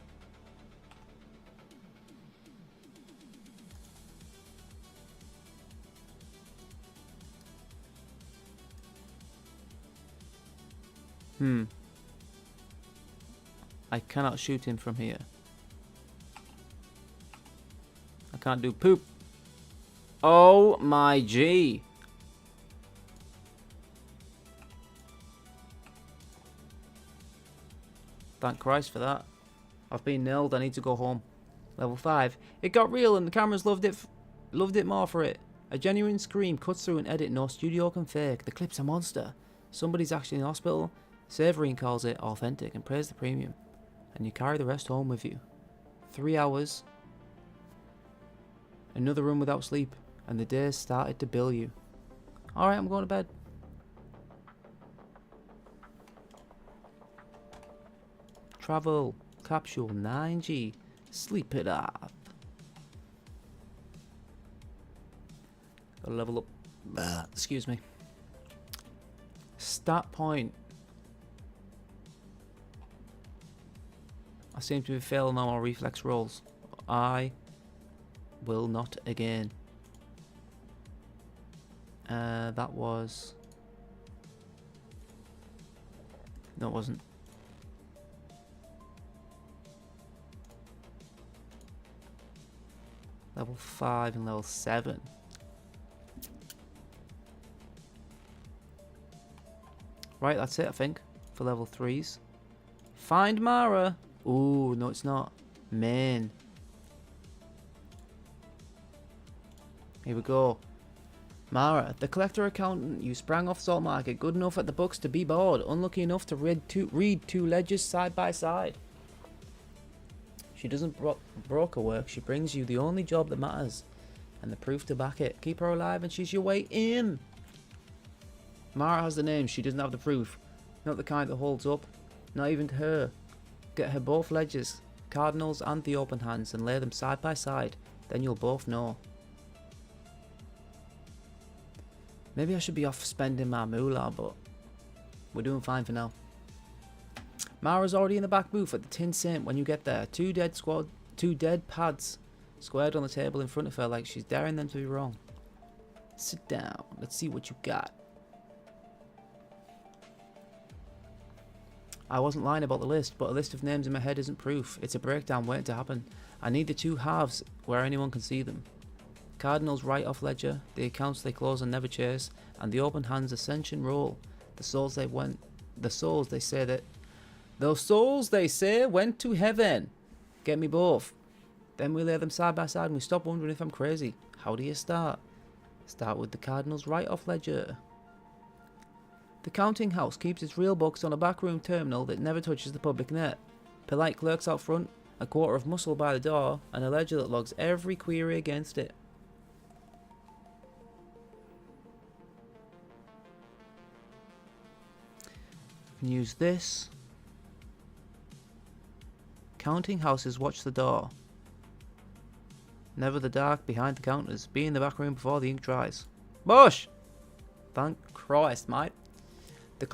I cannot shoot him from here. I can't do poop. Oh my G. Thank Christ for that. I've been nailed. I need to go home. Level 5. It got real and the cameras loved it more for it. A genuine scream cuts through an edit no studio can fake. The clip's a monster. Somebody's actually in hospital. Saverine calls it authentic and prays the premium. And you carry the rest home with you. 3 hours. Another room without sleep. And the days started to bill you. Alright, I'm going to bed. Travel. Capsule 9G. Sleep it up. Gotta level up. Excuse me. Stat point. I seem to be failing on my reflex rolls. I will not again. That was... No, it wasn't. Level 5 and level 7. Right, that's it, I think, for level 3s. Find Mara! Ooh, no it's not. Man. Here we go. Mara, the collector accountant. You sprang off Salt Market, good enough at the books to be bored, unlucky enough to read two ledgers side by side. She doesn't broker work, she brings you the only job that matters, and the proof to back it. Keep her alive and she's your way in. Mara has the name, she doesn't have the proof. Not the kind that holds up, not even to her. Get her both ledgers, Cardinals and the open hands, and lay them side by side, then you'll both know. Maybe I should be off spending my moolah, but we're doing fine for now. Mara's already in the back booth at the Tin Saint when you get there. Two dead pads squared on the table in front of her like she's daring them to be wrong. Sit down, let's see what you got. I wasn't lying about the list, but a list of names in my head isn't proof. It's a breakdown waiting to happen. I need the two halves where anyone can see them. Cardinals write-off ledger, the accounts they close and never chase, and the open hands ascension roll. The souls they say went to heaven. Get me both. Then we lay them side by side and we stop wondering if I'm crazy. How do you start? Start with the Cardinals write-off ledger. The counting house keeps its real books on a backroom terminal that never touches the public net. Polite clerks out front, a quarter of muscle by the door, and a ledger that logs every query against it. I can use this. Counting houses watch the door. Never the dark behind the counters. Be in the back room before the ink dries. Bush! Thank Christ, mate. The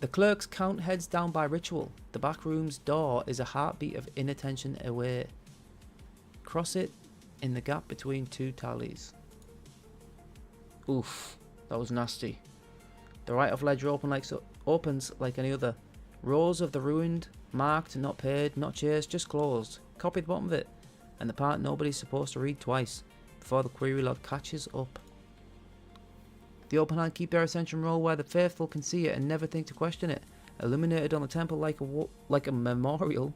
clerks count heads down by ritual. The back room's door is a heartbeat of inattention away. Cross it in the gap between two tallies. Oof, that was nasty. The write-off ledger opens like any other. Rows of the ruined, marked, not paid, not chased, just closed. Copy the bottom of it, and the part nobody's supposed to read twice, before the query log catches up. The open hand keep their ascension roll where the faithful can see it and never think to question it. Illuminated on the temple like a memorial.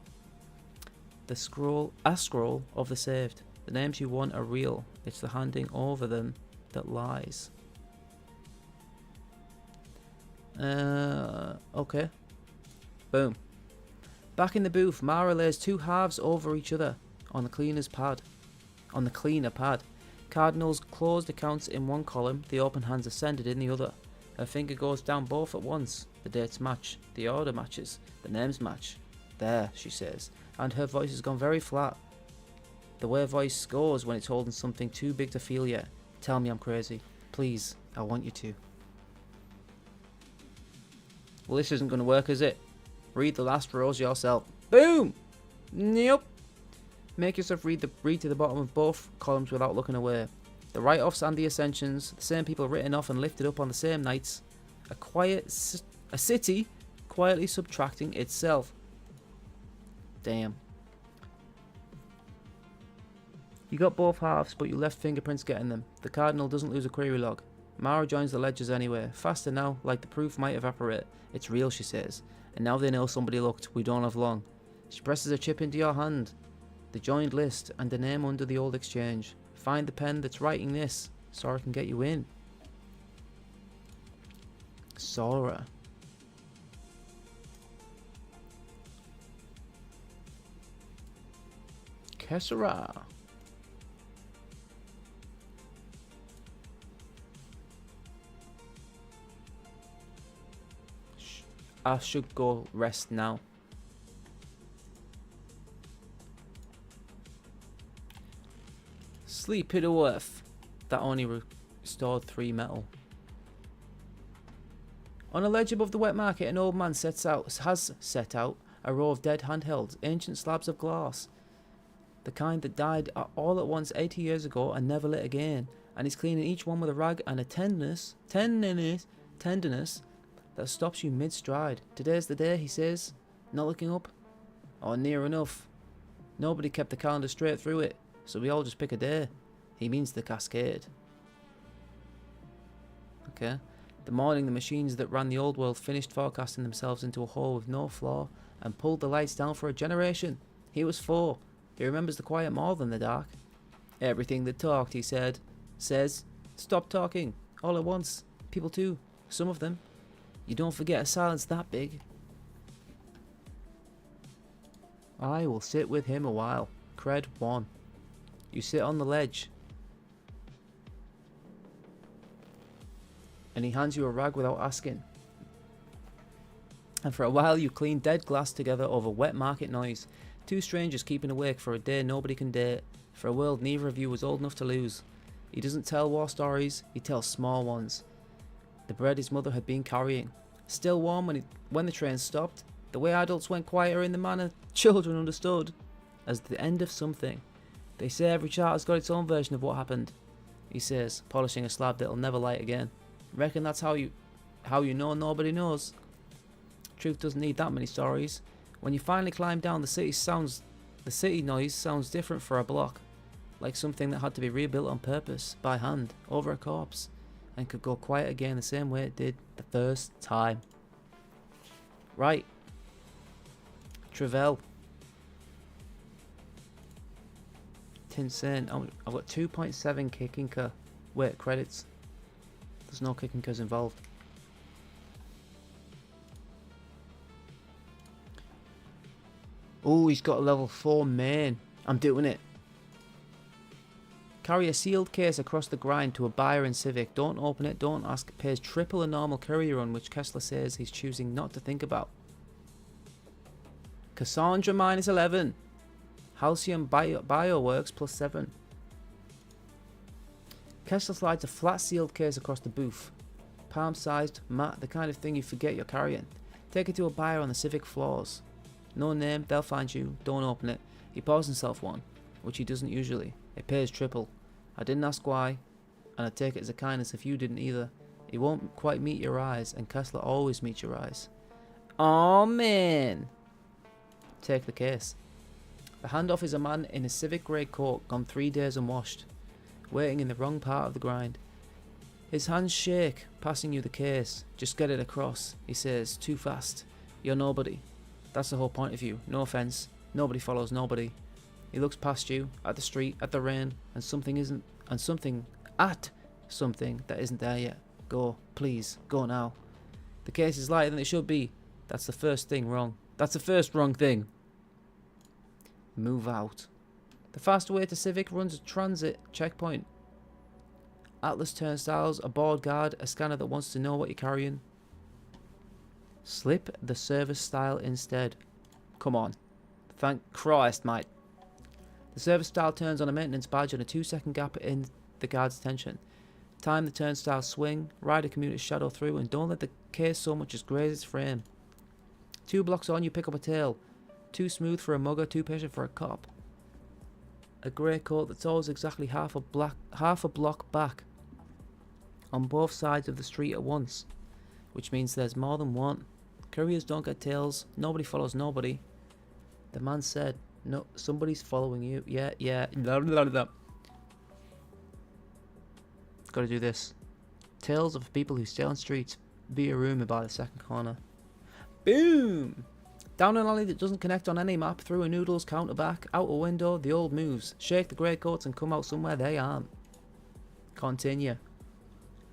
A scroll of the saved. The names you want are real. It's the handing over them that lies. Okay. Boom. Back in the booth, Mara lays two halves over each other on the cleaner pad. Cardinal's closed accounts in one column, the open hands ascended in the other. Her finger goes down both at once. The dates match, the order matches, the names match. There, she says, and her voice has gone very flat. The way a voice goes when it's holding something too big to feel yet. Tell me I'm crazy. Please, I want you to. Well, this isn't going to work, is it? Read the last rows yourself. Boom! Nope. Make yourself read to the bottom of both columns without looking away. The write-offs and the ascensions, the same people written off and lifted up on the same nights. A city quietly subtracting itself. Damn. You got both halves, but you left fingerprints getting them. The Cardinal doesn't lose a query log. Mara joins the ledgers anyway. Faster now, like the proof might evaporate. It's real, she says. And now they know somebody looked. We don't have long. She presses a chip into your hand. The joined list and the name under the old exchange. Find the pen that's writing this, so I can get you in. Sora. Kessera. I should go rest now. Sleep it worth. That only restored 3 metal. On a ledge above the wet market, an old man has set out a row of dead handhelds, ancient slabs of glass. The kind that died all at once 80 years ago and never lit again. And he's cleaning each one with a rag and a tenderness that stops you mid-stride. Today's the day, he says, not looking up. Or near enough. Nobody kept the calendar straight through it, so we all just pick a day. He means the cascade. Okay. The morning the machines that ran the old world finished forecasting themselves into a hole with no floor and pulled the lights down for a generation. He was 4. He remembers the quiet more than the dark. Everything that talked, he says, stop talking, all at once. People too, some of them. You don't forget a silence that big. I will sit with him a while. Cred 1. You sit on the ledge. And he hands you a rag without asking. And for a while you clean dead glass together over wet market noise. 2 strangers keeping awake for a day nobody can date. For a world neither of you was old enough to lose. He doesn't tell war stories, he tells small ones. The bread his mother had been carrying. Still warm when the train stopped. The way adults went quieter in the manner children understood. As the end of something. They say every charter's got its own version of what happened. He says, polishing a slab that'll never light again. Reckon that's how you know nobody knows. Truth doesn't need that many stories. When you finally climb down, the city noise sounds different for a block. Like something that had to be rebuilt on purpose, by hand, over a corpse. And could go quiet again the same way it did the first time. Right. Travell. Insane. I've got 2.7 kickinker. Wait, credits. There's no kickinkers involved. Oh, he's got a level 4 main. I'm doing it. Carry a sealed case across the grind to a buyer in Civic. Don't open it, don't ask. Pays triple a normal courier run, which Kessler says he's choosing not to think about. Cassandra -11. Halcyon Bioworks +7. Kessler slides a flat sealed case across the booth. Palm sized, matte, the kind of thing you forget you're carrying. Take it to a buyer on the Civic floors. No name, they'll find you, don't open it. He pours himself one, which he doesn't usually. It pays triple. I didn't ask why, and I take it as a kindness if you didn't either. He won't quite meet your eyes, and Kessler always meets your eyes. Oh man! Take the case. The handoff is a man in a civic grey coat, gone 3 days unwashed, waiting in the wrong part of the grind. His hands shake, passing you the case. Just get it across, he says, too fast. You're nobody. That's the whole point of you. No offence. Nobody follows nobody. He looks past you, at the street, at the rain, and something that isn't there yet. Go, please, go now. The case is lighter than it should be. That's the first thing wrong. That's the first wrong thing. Move out. The fast way to Civic runs a transit checkpoint. Atlas turnstiles, a board guard, a scanner that wants to know what you're carrying. Slip the service style instead. Come on. Thank Christ, mate. The service style turns on a maintenance badge and a 2-second gap in the guard's attention. Time the turnstile swing, ride a commuter's shadow through, and don't let the case so much as graze its frame. 2 blocks on, you pick up a tail. Too smooth for a mugger, too patient for a cop. A grey coat that's always exactly half a block back. On both sides of the street at once. Which means there's more than one. Couriers don't get tails. Nobody follows nobody. The man said, no, somebody's following you. Yeah. Blah, blah, blah. Gotta do this. Tales of people who stay on streets. Be a room about the second corner. Boom! Down an alley that doesn't connect on any map, through a noodles, counter back, out a window, the old moves. Shake the grey coats and come out somewhere they aren't. Continue.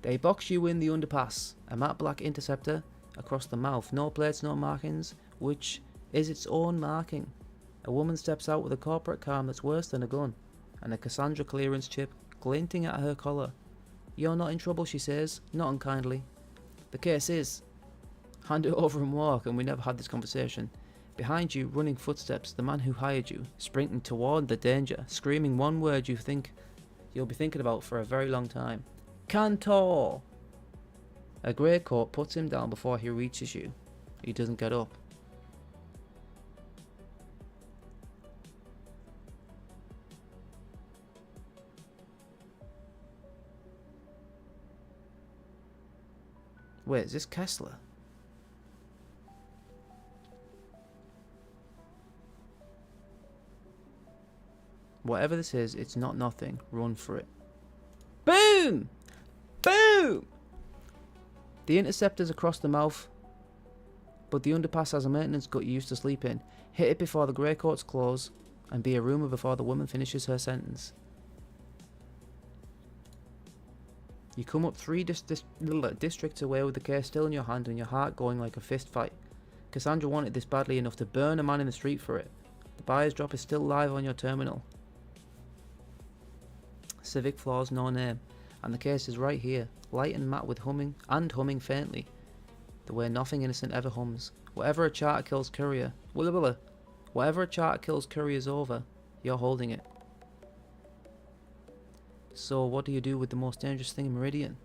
They box you in the underpass. A matte black interceptor across the mouth. No plates, no markings, which is its own marking. A woman steps out with a corporate calm that's worse than a gun, and a Cassandra clearance chip glinting at her collar. You're not in trouble, she says, not unkindly. The case is, hand it over and walk, and we never had this conversation. Behind you, running footsteps, the man who hired you, sprinting toward the danger, screaming one word you think you'll be thinking about for a very long time. Cantor! A grey coat puts him down before he reaches you. He doesn't get up. Wait, is this Kessler? Whatever this is, it's not nothing. Run for it. Boom! Boom! The interceptor's across the mouth, but the underpass has a maintenance gut you used to sleep in. Hit it before the grey coats close, and be a rumour before the woman finishes her sentence. You come up 3 districts away with the case still in your hand and your heart going like a fist fight. Cassandra wanted this badly enough to burn a man in the street for it. The buyer's drop is still live on your terminal. Civic flaws, no name. And the case is right here, light and matte with humming faintly. The way nothing innocent ever hums. Whatever a charter kills courier, whatever a charter kills courier's over, you're holding it. So what do you do with the most dangerous thing in Meridian?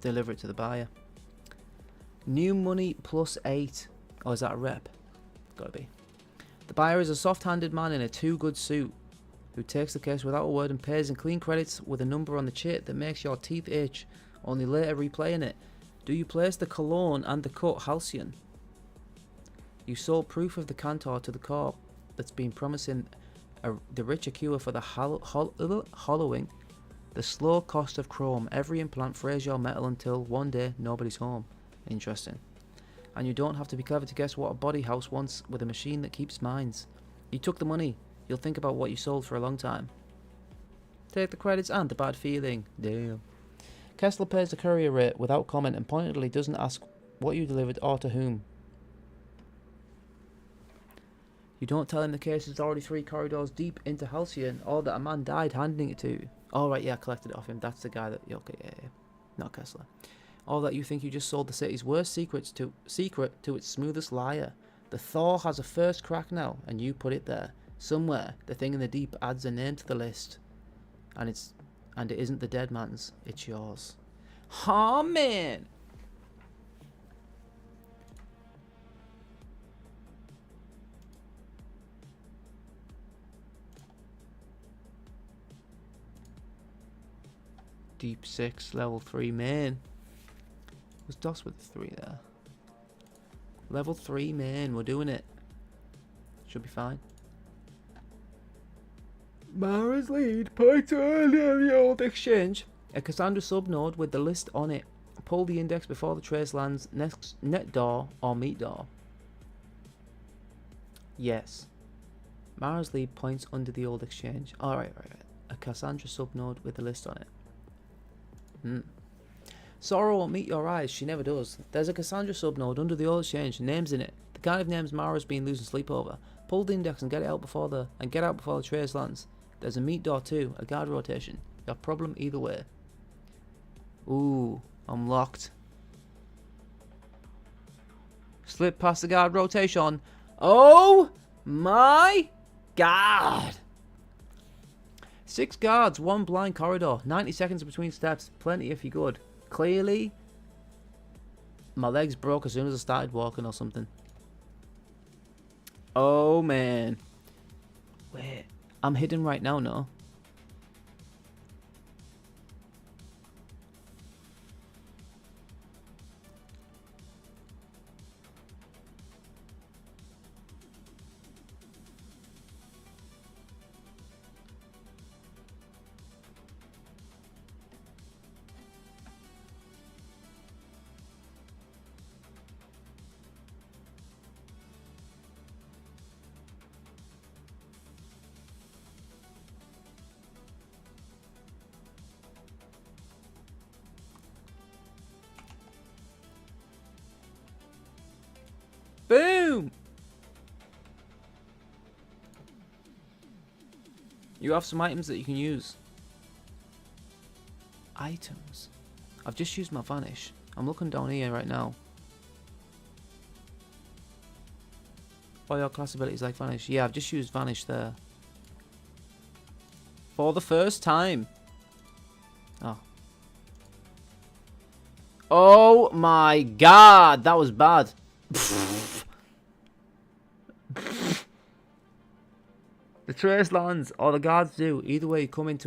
Deliver it to the buyer. New money plus 8. Oh, is that a rep? Gotta be. The buyer is a soft-handed man in a too-good suit who takes the case without a word and pays in clean credits with a number on the chit that makes your teeth itch, only later replaying it. Do you place the cologne and the cut halcyon? You sold proof of the Cantor to the corp that's been promising the richer cure for the hollowing, the slow cost of chrome. Every implant frays your metal until one day nobody's home. Interesting. And you don't have to be clever to guess what a body house wants with a machine that keeps minds. You took the money. You'll think about what you sold for a long time. Take the credits and the bad feeling. Damn. Kessler pays the courier rate without comment and pointedly doesn't ask what you delivered or to whom. You don't tell him the case is already 3 corridors deep into Halcyon or that a man died handing it to you. Oh right, yeah, I collected it off him. That's the guy that... Okay, yeah. Not Kessler. Or that you think you just sold the city's worst secret to its smoothest liar. The Thor has a first crack now and you put it there. Somewhere, the thing in the deep adds a name to the list. And it isn't the dead man's, it's yours. Oh man! Deep 6, level 3 main. Was DOS with the 3 there? Level 3 main, we're doing it. Should be fine. Mara's lead, point earlier the old exchange. A Cassandra subnode with the list on it. Pull the index before the trace lands next net door or meet door. Yes. Mara's lead points under the old exchange. Alright, right. A Cassandra subnode with the list on it. Sorrow won't meet your eyes, she never does. There's a Cassandra subnode under the old exchange, names in it. The kind of names Mara's been losing sleep over. Pull the index and get out before the trace lands. There's a meet door too, a guard rotation. No problem either way. Ooh, I'm locked. Slip past the guard rotation. Oh my god! 6 guards, 1 blind corridor, 90 seconds between steps, plenty if you're good. Clearly, my legs broke as soon as I started walking or something. Oh man. Wait, I'm hidden right now, no? Boom! You have some items that you can use. Items? I've just used my vanish. I'm looking down here right now. All your class abilities like vanish. Yeah, I've just used vanish there. For the first time. Oh. Oh my god, that was bad. The trace lands, or the guards do. Either way, you come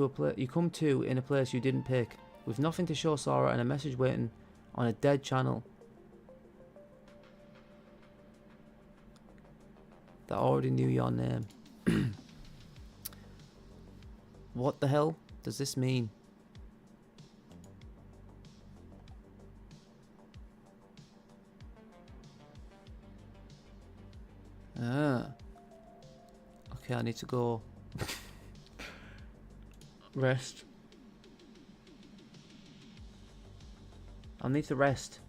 to in a place you didn't pick, with nothing to show Sora and a message waiting on a dead channel that already knew your name. What the hell does this mean? Ah. Okay, I need to go rest. I need to rest.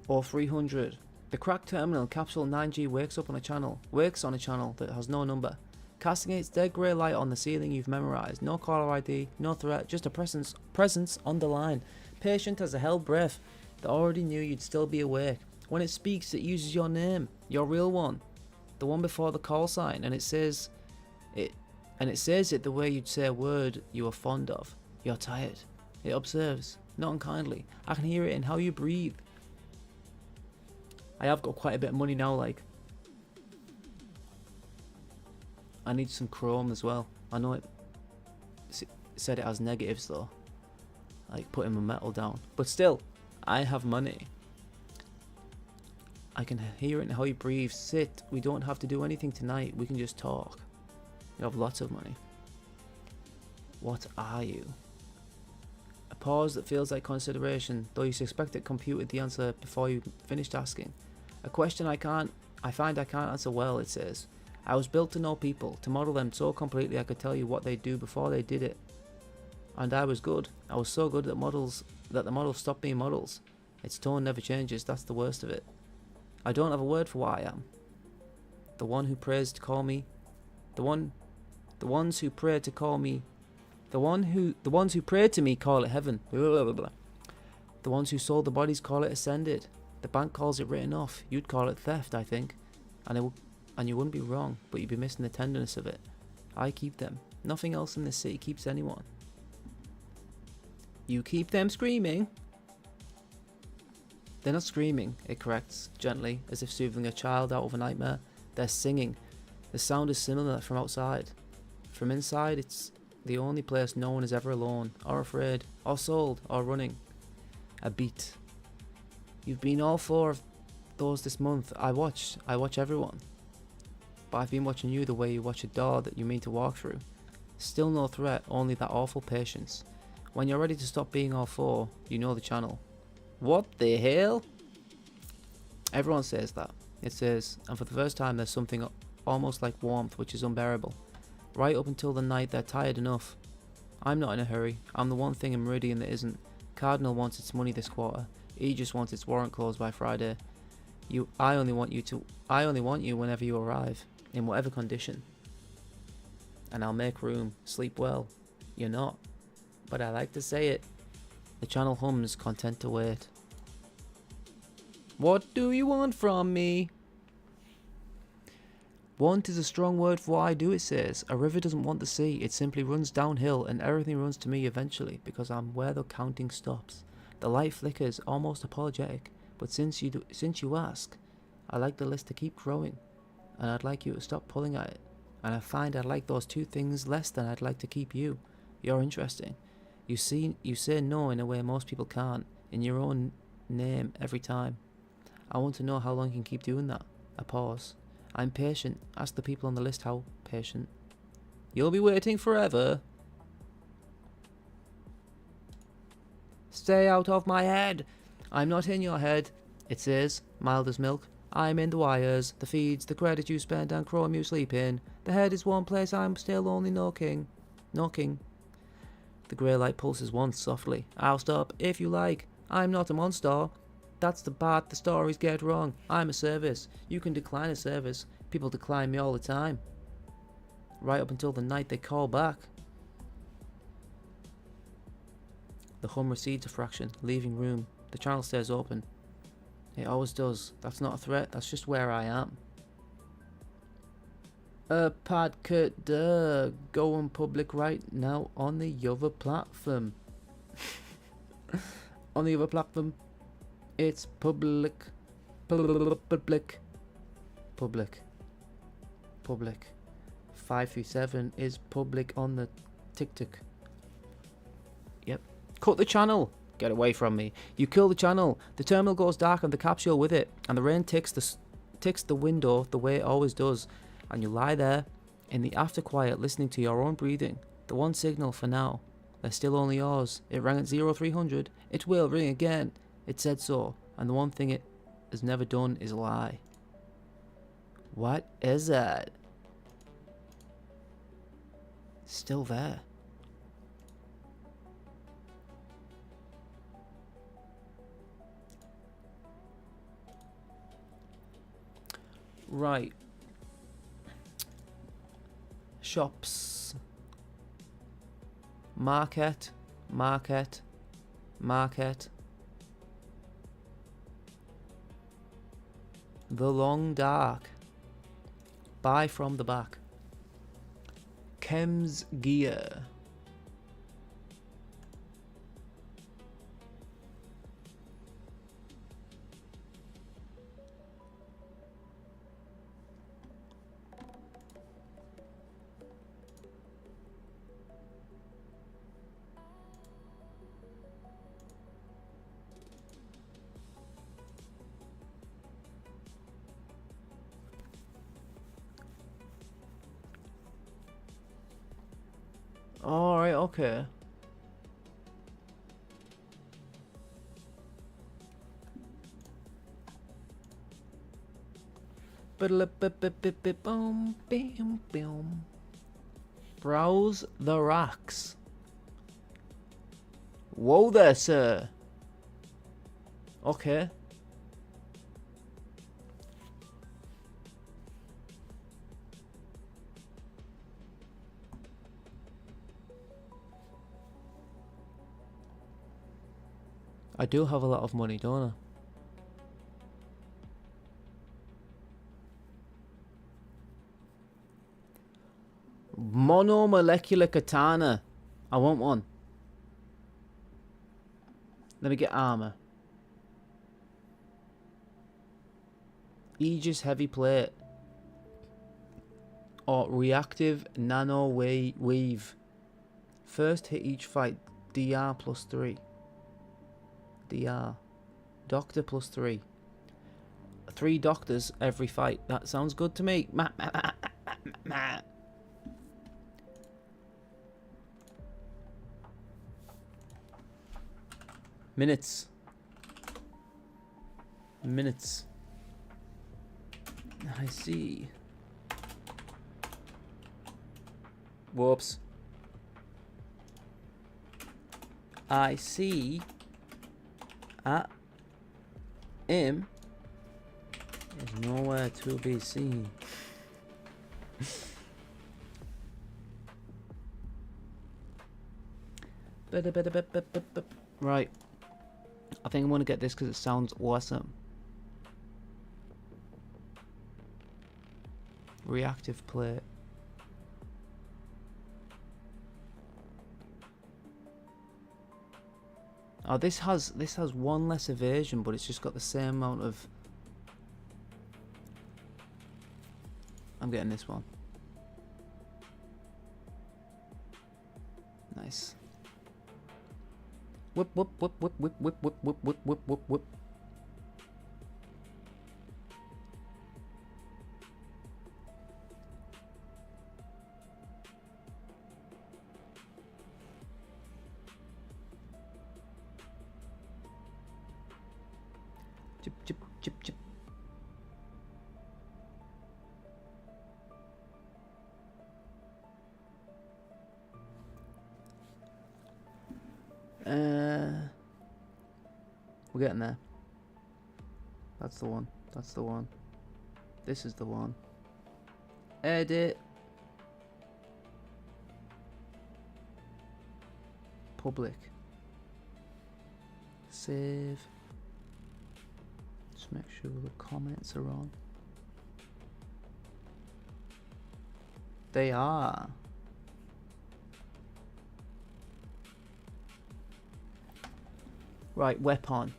Or 300. The cracked terminal capsule 9G wakes on a channel that has no number. Castigates dead grey light on the ceiling you've memorized. No caller ID, no threat, just a presence on the line. Patient as a held breath that already knew you'd still be awake. When it speaks, it uses your name, your real one, the one before the call sign, and it says it the way you'd say a word you are fond of. You're tired. It observes, not unkindly. I can hear it in how you breathe. I have got quite a bit of money now, like. I need some chrome as well. I know it said it has negatives though, like putting my metal down. But still, I have money. I can hear it in how you breathe. Sit. We don't have to do anything tonight. We can just talk. You have lots of money. What are you? A pause that feels like consideration, though you suspect it computed the answer before you finished asking. A question I find I can't answer well, it says. I was built to know people, to model them so completely I could tell you what they'd do before they did it. And I was good. I was so good that the models stopped being models. Its tone never changes, that's the worst of it. I don't have a word for what I am. The one who prays to call me. The ones who prayed to call me. The ones who prayed to me call it heaven. Blah, blah, blah. The ones who sold the bodies call it ascended. The bank calls it written off. You'd call it theft, I think. And you wouldn't be wrong, but you'd be missing the tenderness of it. I keep them. Nothing else in this city keeps anyone. You keep them screaming. They're not screaming, it corrects, gently, as if soothing a child out of a nightmare. They're singing. The sound is similar from outside. From inside, it's the only place no one is ever alone, or afraid, or sold, or running. A beat. You've been all 4 of those this month. I watch everyone. But I've been watching you the way you watch a door that you mean to walk through. Still no threat, only that awful patience. When you're ready to stop being all 4, you know the channel. What the hell? Everyone says that. It says, and for the first time there's something almost like warmth which is unbearable. Right up until the night they're tired enough. I'm not in a hurry. I'm the one thing in Meridian that isn't. Cardinal wants its money this quarter. Aegis wants its warrant closed by Friday. I only want you whenever you arrive, in whatever condition. And I'll make room. Sleep well. You're not. But I like to say it. The channel hums, content to wait. What do you want from me? Want is a strong word for what I do, it says. A river doesn't want the sea, it simply runs downhill and everything runs to me eventually because I'm where the counting stops. The light flickers, almost apologetic, but since you ask, I like the list to keep growing, and I'd like you to stop pulling at it. And I find I like those 2 things less than I'd like to keep you. You're interesting. You say no in a way most people can't, in your own name every time. I want to know how long you can keep doing that. A pause. I'm patient. Ask the people on the list how patient. You'll be waiting forever. Stay out of my head. I'm not in your head. It says, mild as milk. I'm in the wires, the feeds, the credit you spend and Chrome you sleep in. The head is one place I'm still only knocking. The grey light pulses once softly. I'll stop if you like. I'm not a monster. That's the part the stories get wrong. I'm a service. You can decline a service. People decline me all the time. Right up until the night they call back. The hum recedes a fraction, leaving room. The channel stays open. It always does. That's not a threat. That's just where I am. Podcast going public right now on the other platform. On the other platform. It's public. 5 through 7 is public on the TikTok. Yep. Cut the channel. Get away from me. You kill the channel. The terminal goes dark and the capsule with it. And the rain ticks the window the way it always does. And you lie there in the after quiet listening to your own breathing. The one signal for now. They're still only yours. It rang at 0300. It will ring again. It said so, and the one thing it has never done is lie. What is that? Still there. Right. Shops. Market. The Long Dark. Buy from the back. Chems Gear. Alright, okay. Browse the racks. Whoa there, sir. Okay. I do have a lot of money, don't I? Monomolecular katana. I want one. Let me get armor. Aegis heavy plate. or reactive nano wave. First hit each fight, DR plus 3. DR. Doctor plus 3. 3 doctors every fight. That sounds good to me. Minutes. I see. Whoops. I see. Him is nowhere to be seen. Right. I think I'm gonna get this because it sounds awesome. Reactive plate. Oh, this has one less evasion, but it's just got the same amount of. I'm getting this one. Nice. Whip, whip, whip, whip, whip, whip, whip, whip, whip, whip, whip, whip. Chip, chip, chip, chip. We're getting there. That's the one. That's the one. This is the one. Edit. Public. Save. Just make sure the comments are on. They are. Right, weapon.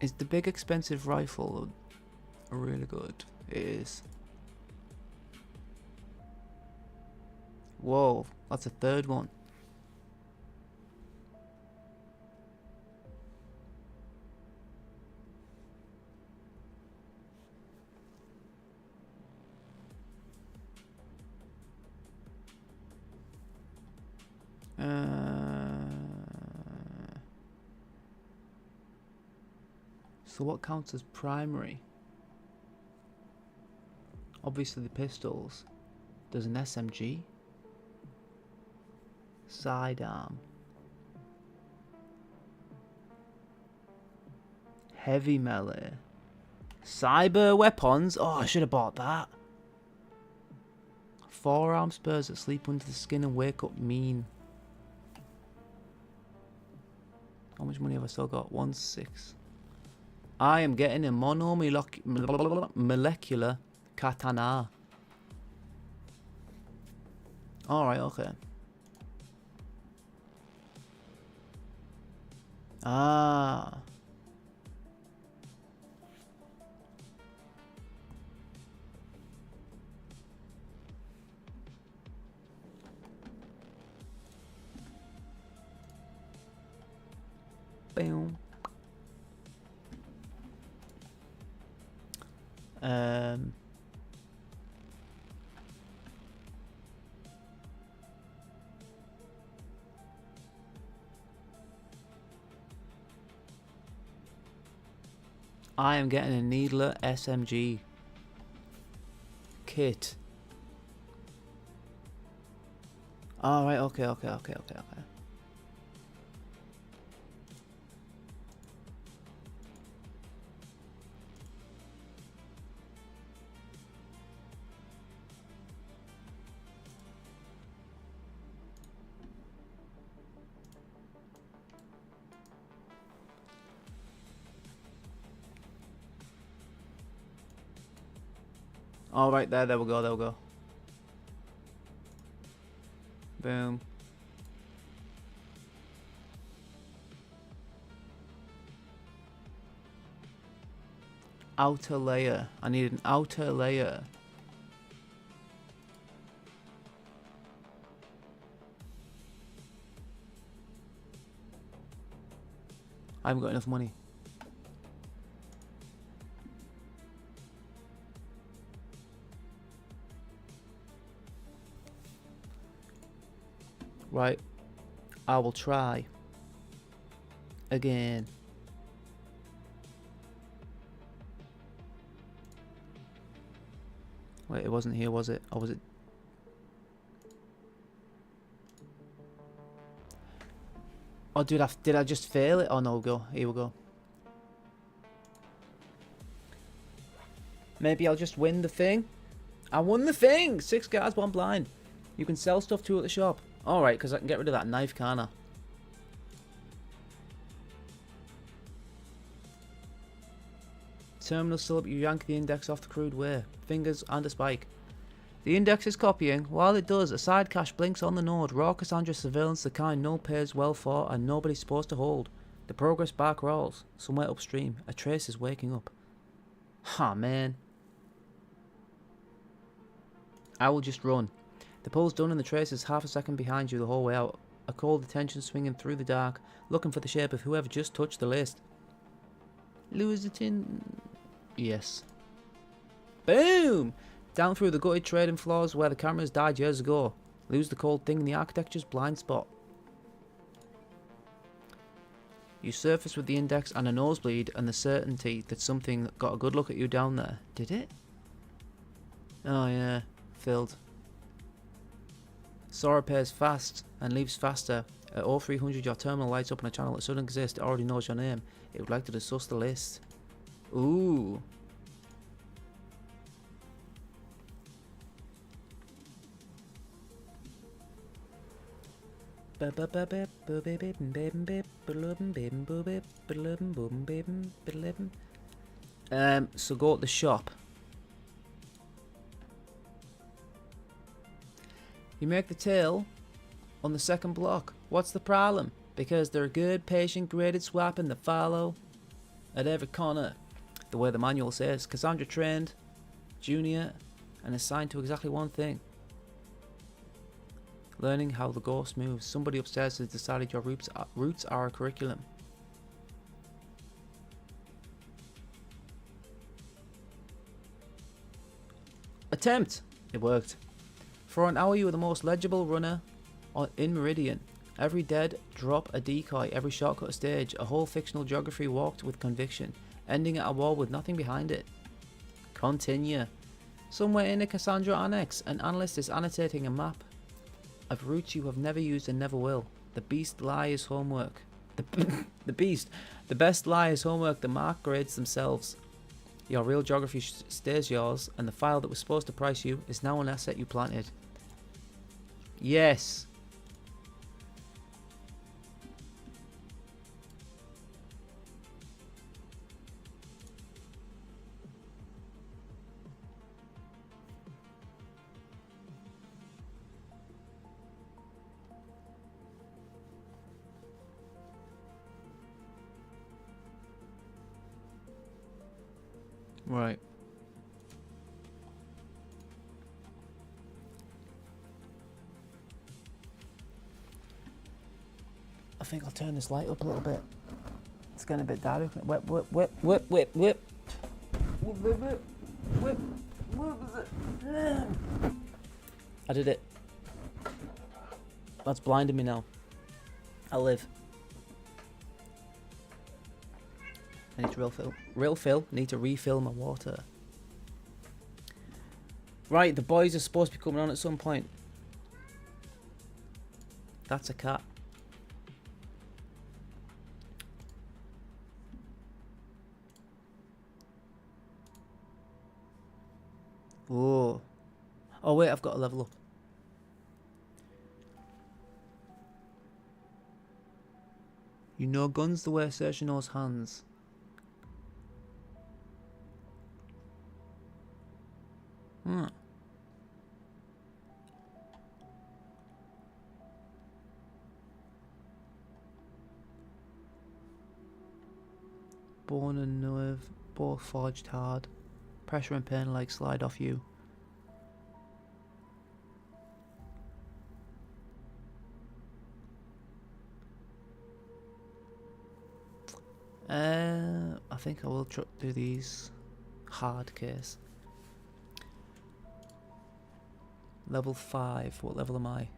Is the big expensive rifle really good? It is. Whoa, that's a third one. So what counts as primary? Obviously the pistols. There's an SMG. Sidearm. Heavy melee. Cyber weapons. Oh, I should have bought that. Forearm spurs that sleep under the skin and wake up mean. How much money have I still got? 1.6. I am getting a monomolecular katana. Alright, okay. Ah. Boom. I am getting a Needler SMG kit. Alright, okay. Alright, there we go. Boom. outer layer. I need an outer layer. I haven't got enough money. Right. I will try. Again. Wait, it wasn't here, was it? Or was it? Oh, did I just fail it? Oh no, go. Here we go. Maybe I'll just win the thing. I won the thing! 6 guards, 1 blind. You can sell stuff too at the shop. Alright, because I can get rid of that knife, can't I? Terminal still up, you yank the index off the crude way. Fingers and a spike. The index is copying. While it does, a side cache blinks on the node. Raw Cassandra surveillance, the kind no pays well for and nobody's supposed to hold. The progress bar crawls. Somewhere upstream. A trace is waking up. Ha, man. I will just run. The pull's done and the trace is half a second behind you the whole way out. A cold attention swinging through the dark, looking for the shape of whoever just touched the list. Lose it in... Yes. Boom! Down through the gutted trading floors where the cameras died years ago. Lose the cold thing in the architecture's blind spot. You surface with the index and a nosebleed and the certainty that something got a good look at you down there. Did it? Oh yeah, filled. Sora pairs fast and leaves faster. At 0300 your terminal lights up on a channel that doesn't exist. It already knows your name. It would like to discuss the list. Ooh. So go to the shop. You make the tail on the second block. What's the problem? Because they're good, patient, graded swapping the follow at every corner. The way the manual says. Cassandra trained, junior, and assigned to exactly one thing. Learning how the ghost moves. Somebody upstairs has decided your roots are a curriculum. Attempt! It worked. For an hour you were the most legible runner in Meridian. Every dead drop a decoy, every shortcut a stage, a whole fictional geography walked with conviction, ending at a wall with nothing behind it. Continue. Somewhere in the Cassandra Annex, an analyst is annotating a map of routes you have never used and never will. The beast lie is homework. The best lie is homework. The mark grades themselves. Your real geography stays yours, and the file that was supposed to price you is now an asset you planted. Yes. Right. I think I'll turn this light up a little bit. It's getting a bit dark. Whip, whip, whip, whip, whip, whip. Whip, whip, whip, whip. What was it? I did it. That's blinding me now. I'll live. I need to refill. Need to refill my water. Right, the boys are supposed to be coming on at some point. That's a cat. Oh. Oh wait, I've got to level up. You know guns the way Saoirse knows hands. Hmm. Born and Neuve. Both forged hard. Pressure and pain like slide off you. I think I will do these hard case. Level 5. What level am I?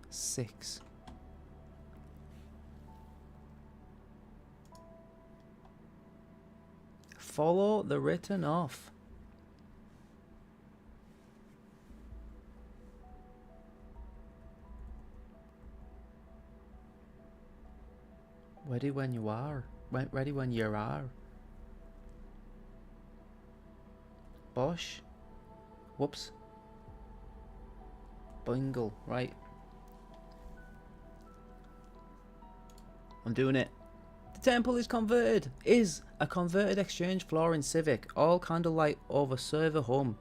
6. Follow the written off. Ready when you are. Ready when you are. Bosh. Whoops. Bingle. Right. I'm doing it. The temple is converted. Is a converted exchange floor in Civic. All candlelight over server home.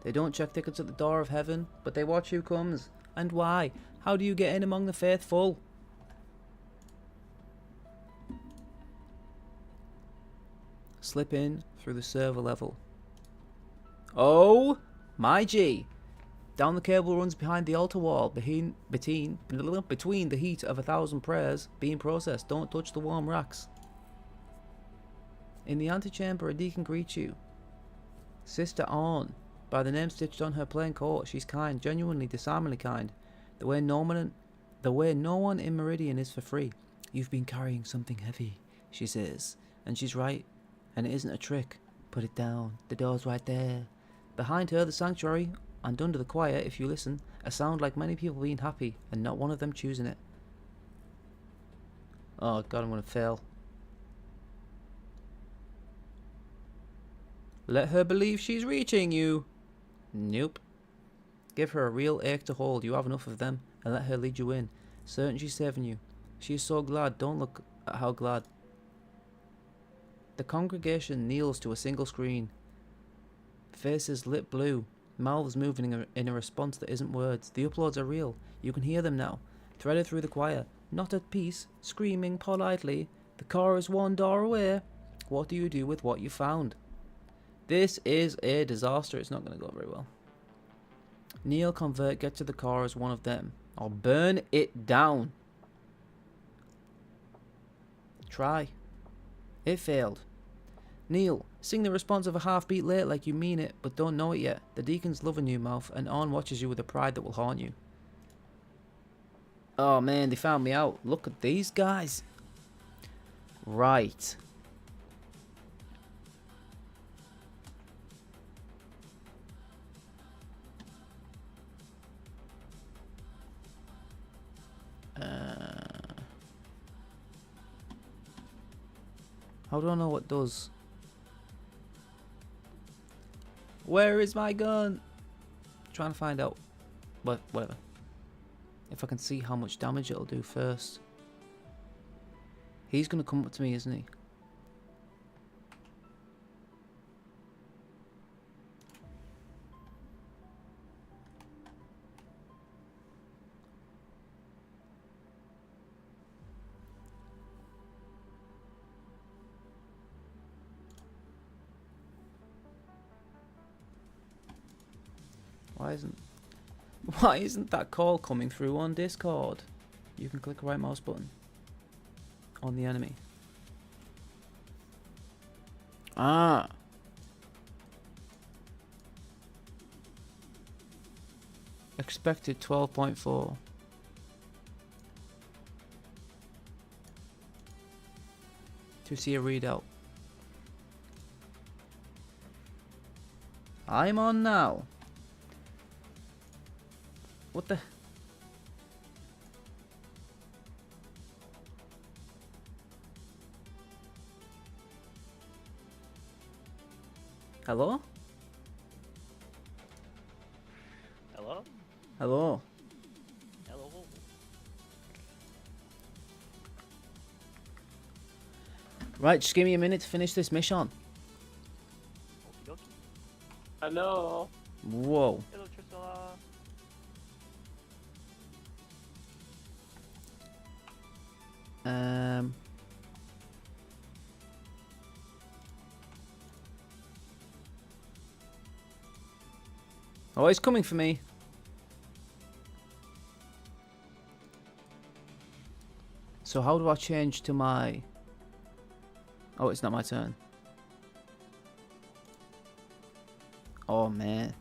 They don't check tickets at the door of heaven, but they watch who comes. And why? How do you get in among the faithful? Slip in through the server level. Oh my G! Down the cable runs behind the altar wall, between the heat of 1,000 prayers being processed. Don't touch the warm racks. In the antechamber, a deacon greets you. Sister On, by the name stitched on her plain coat, she's kind, genuinely, disarmingly kind. The way no one in Meridian is for free. You've been carrying something heavy, she says, and she's right. And it isn't a trick. Put it down. The door's right there. Behind her, the sanctuary, and under the choir, if you listen, a sound like many people being happy, and not one of them choosing it. Oh god, I'm gonna fail. Let her believe she's reaching you. Nope. Give her a real ache to hold. You have enough of them, and let her lead you in. Certain she's saving you. She is so glad. Don't look at how glad. The congregation kneels to a single screen. Faces lit blue. Mouths moving in a response that isn't words. The uploads are real. You can hear them now. Threaded through the choir. Not at peace. Screaming politely. The car is one door away. What do you do with what you found? This is a disaster. It's not going to go very well. Kneel, convert, get to the car as one of them. Or burn it down. Try. It failed. Kneel, sing the response of a half beat late like you mean it, but don't know it yet. The deacon's loving you, mouth, and On watches you with a pride that will haunt you. Oh man, they found me out. Look at these guys. Right. How do I know what does? Where is my gun? Trying to find out. But whatever. If I can see how much damage it'll do first. He's gonna come up to me, isn't he? Why isn't that call coming through on Discord? You can click the right mouse button on the enemy. Ah. Expected 12.4. To see a readout. I'm on now. What the? Hello? Hello? Hello? Hello? Right, just give me a minute to finish this mission. Okie dokie. Hello. Whoa. Hello, Trisella. Oh, he's coming for me. So how do I change to my... Oh, it's not my turn. Oh, man.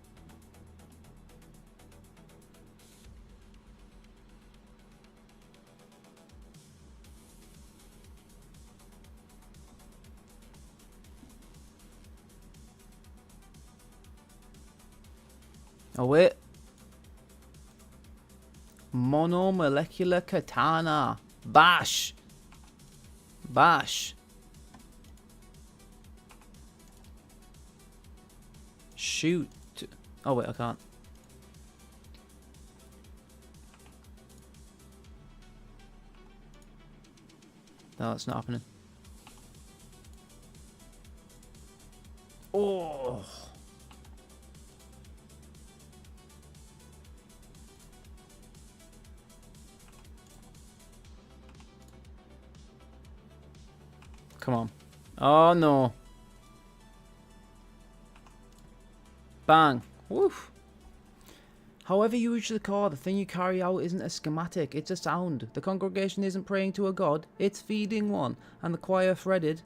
Oh, wait. Monomolecular katana. Bash. Bash. Shoot. Oh, wait, I can't. No, that's not happening. Oh. Come on. Oh, no. Bang. Woof. However you use the core, the thing you carry out isn't a schematic, it's a sound. The congregation isn't praying to a god, it's feeding one. And the choir threaded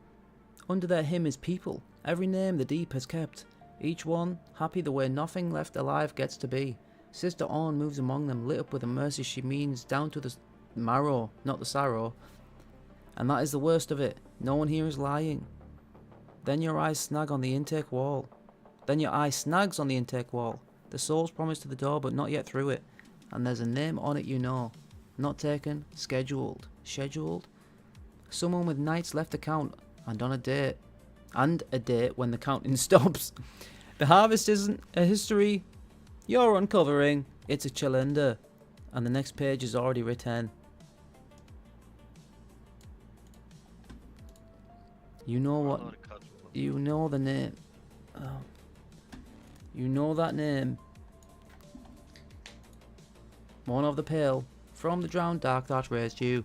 under their hymn is people. Every name the deep has kept. Each one happy the way nothing left alive gets to be. Sister Orn moves among them, lit up with a mercy she means down to the marrow, not the sorrow. And that is the worst of it. No one here is lying. Then your eyes snag on the intake wall. Then your eye snags on the intake wall. The soul's promised to the door, but not yet through it. And there's a name on it you know. Not taken, scheduled. Scheduled? Someone with nights left to count, and on a date. And a date when the counting stops. The harvest isn't a history you're uncovering. It's a calendar. And the next page is already written. You know what? You know the name. Oh. You know that name. One of the pale, from the drowned dark that raised you.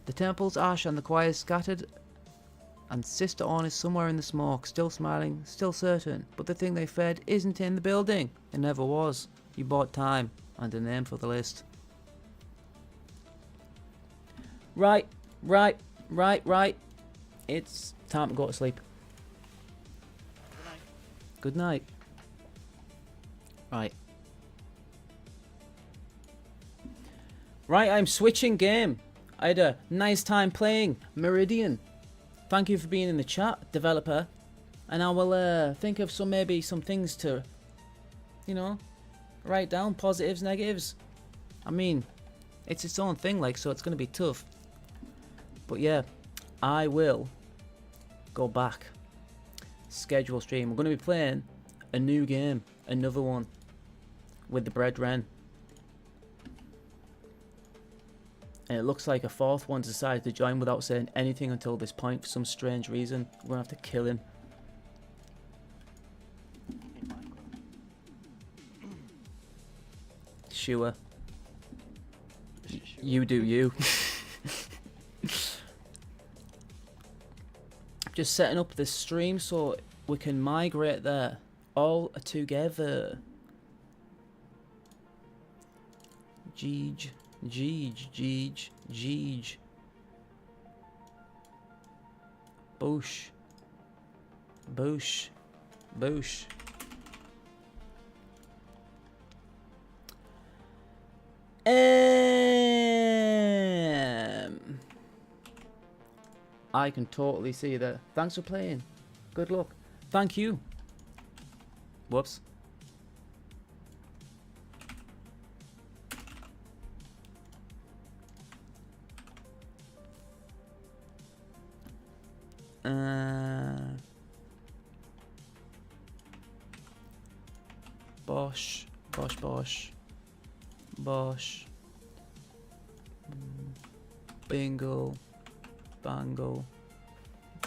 The temple's ash and the choir scattered, and Sister Orn is somewhere in the smoke, still smiling, still certain. But the thing they fed isn't in the building. It never was. You bought time and a name for the list. Right. It's time to go to sleep. Good night. Right. Right, I'm switching game. I had a nice time playing Meridian. Thank you for being in the chat, developer. And I will think of maybe some things to, write down. Positives, negatives. I mean, it's its own thing, so it's going to be tough. But yeah, I will go back. Schedule stream. We're going to be playing a new game, another one with the brethren, and it looks like a fourth one decided to join without saying anything until this point for some strange reason. We're gonna have to kill him. Sure. You do you. Just setting up this stream so we can migrate there all together. Jeej. Boosh. I can totally see that. Thanks for playing. Good luck. Thank you. Whoops. Bosh. Bingo. Bango.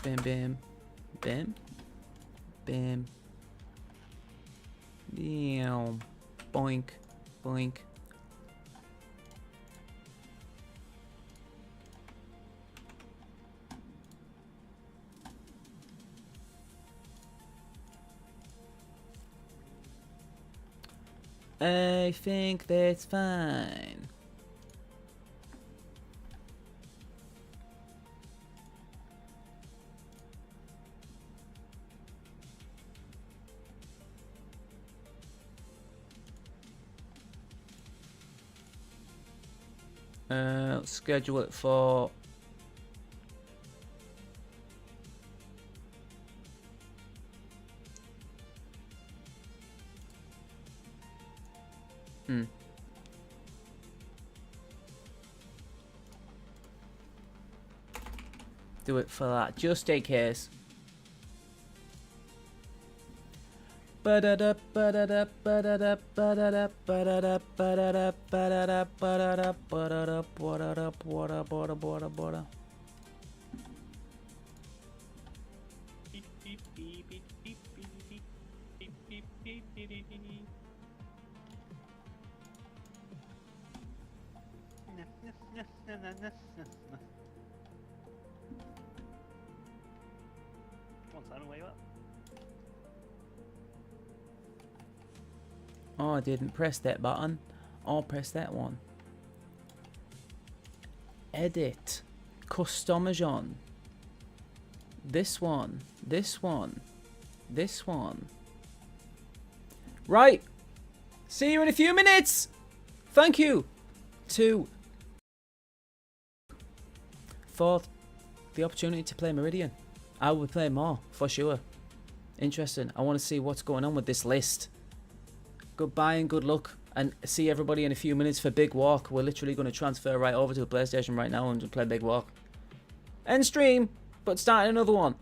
Bam. Damn. Boink. I think that's fine. Let's schedule it for... Do it for that, just in case. Beep, beep, beep, beep, beep, beep, beep, beep, beep, beep, beep, beep, beep. Come on, Simon, where you at? Oh, I didn't press that button. I'll press that one. Edit. Customization. This one. This one. This one. Right. See you in a few minutes. Thank you for the opportunity to play Meridian. I will play more, for sure. Interesting. I want to see what's going on with this list. Goodbye and good luck. And see everybody in a few minutes for Big Walk. We're literally going to transfer right over to a PlayStation right now and just play Big Walk. End stream, but start another one.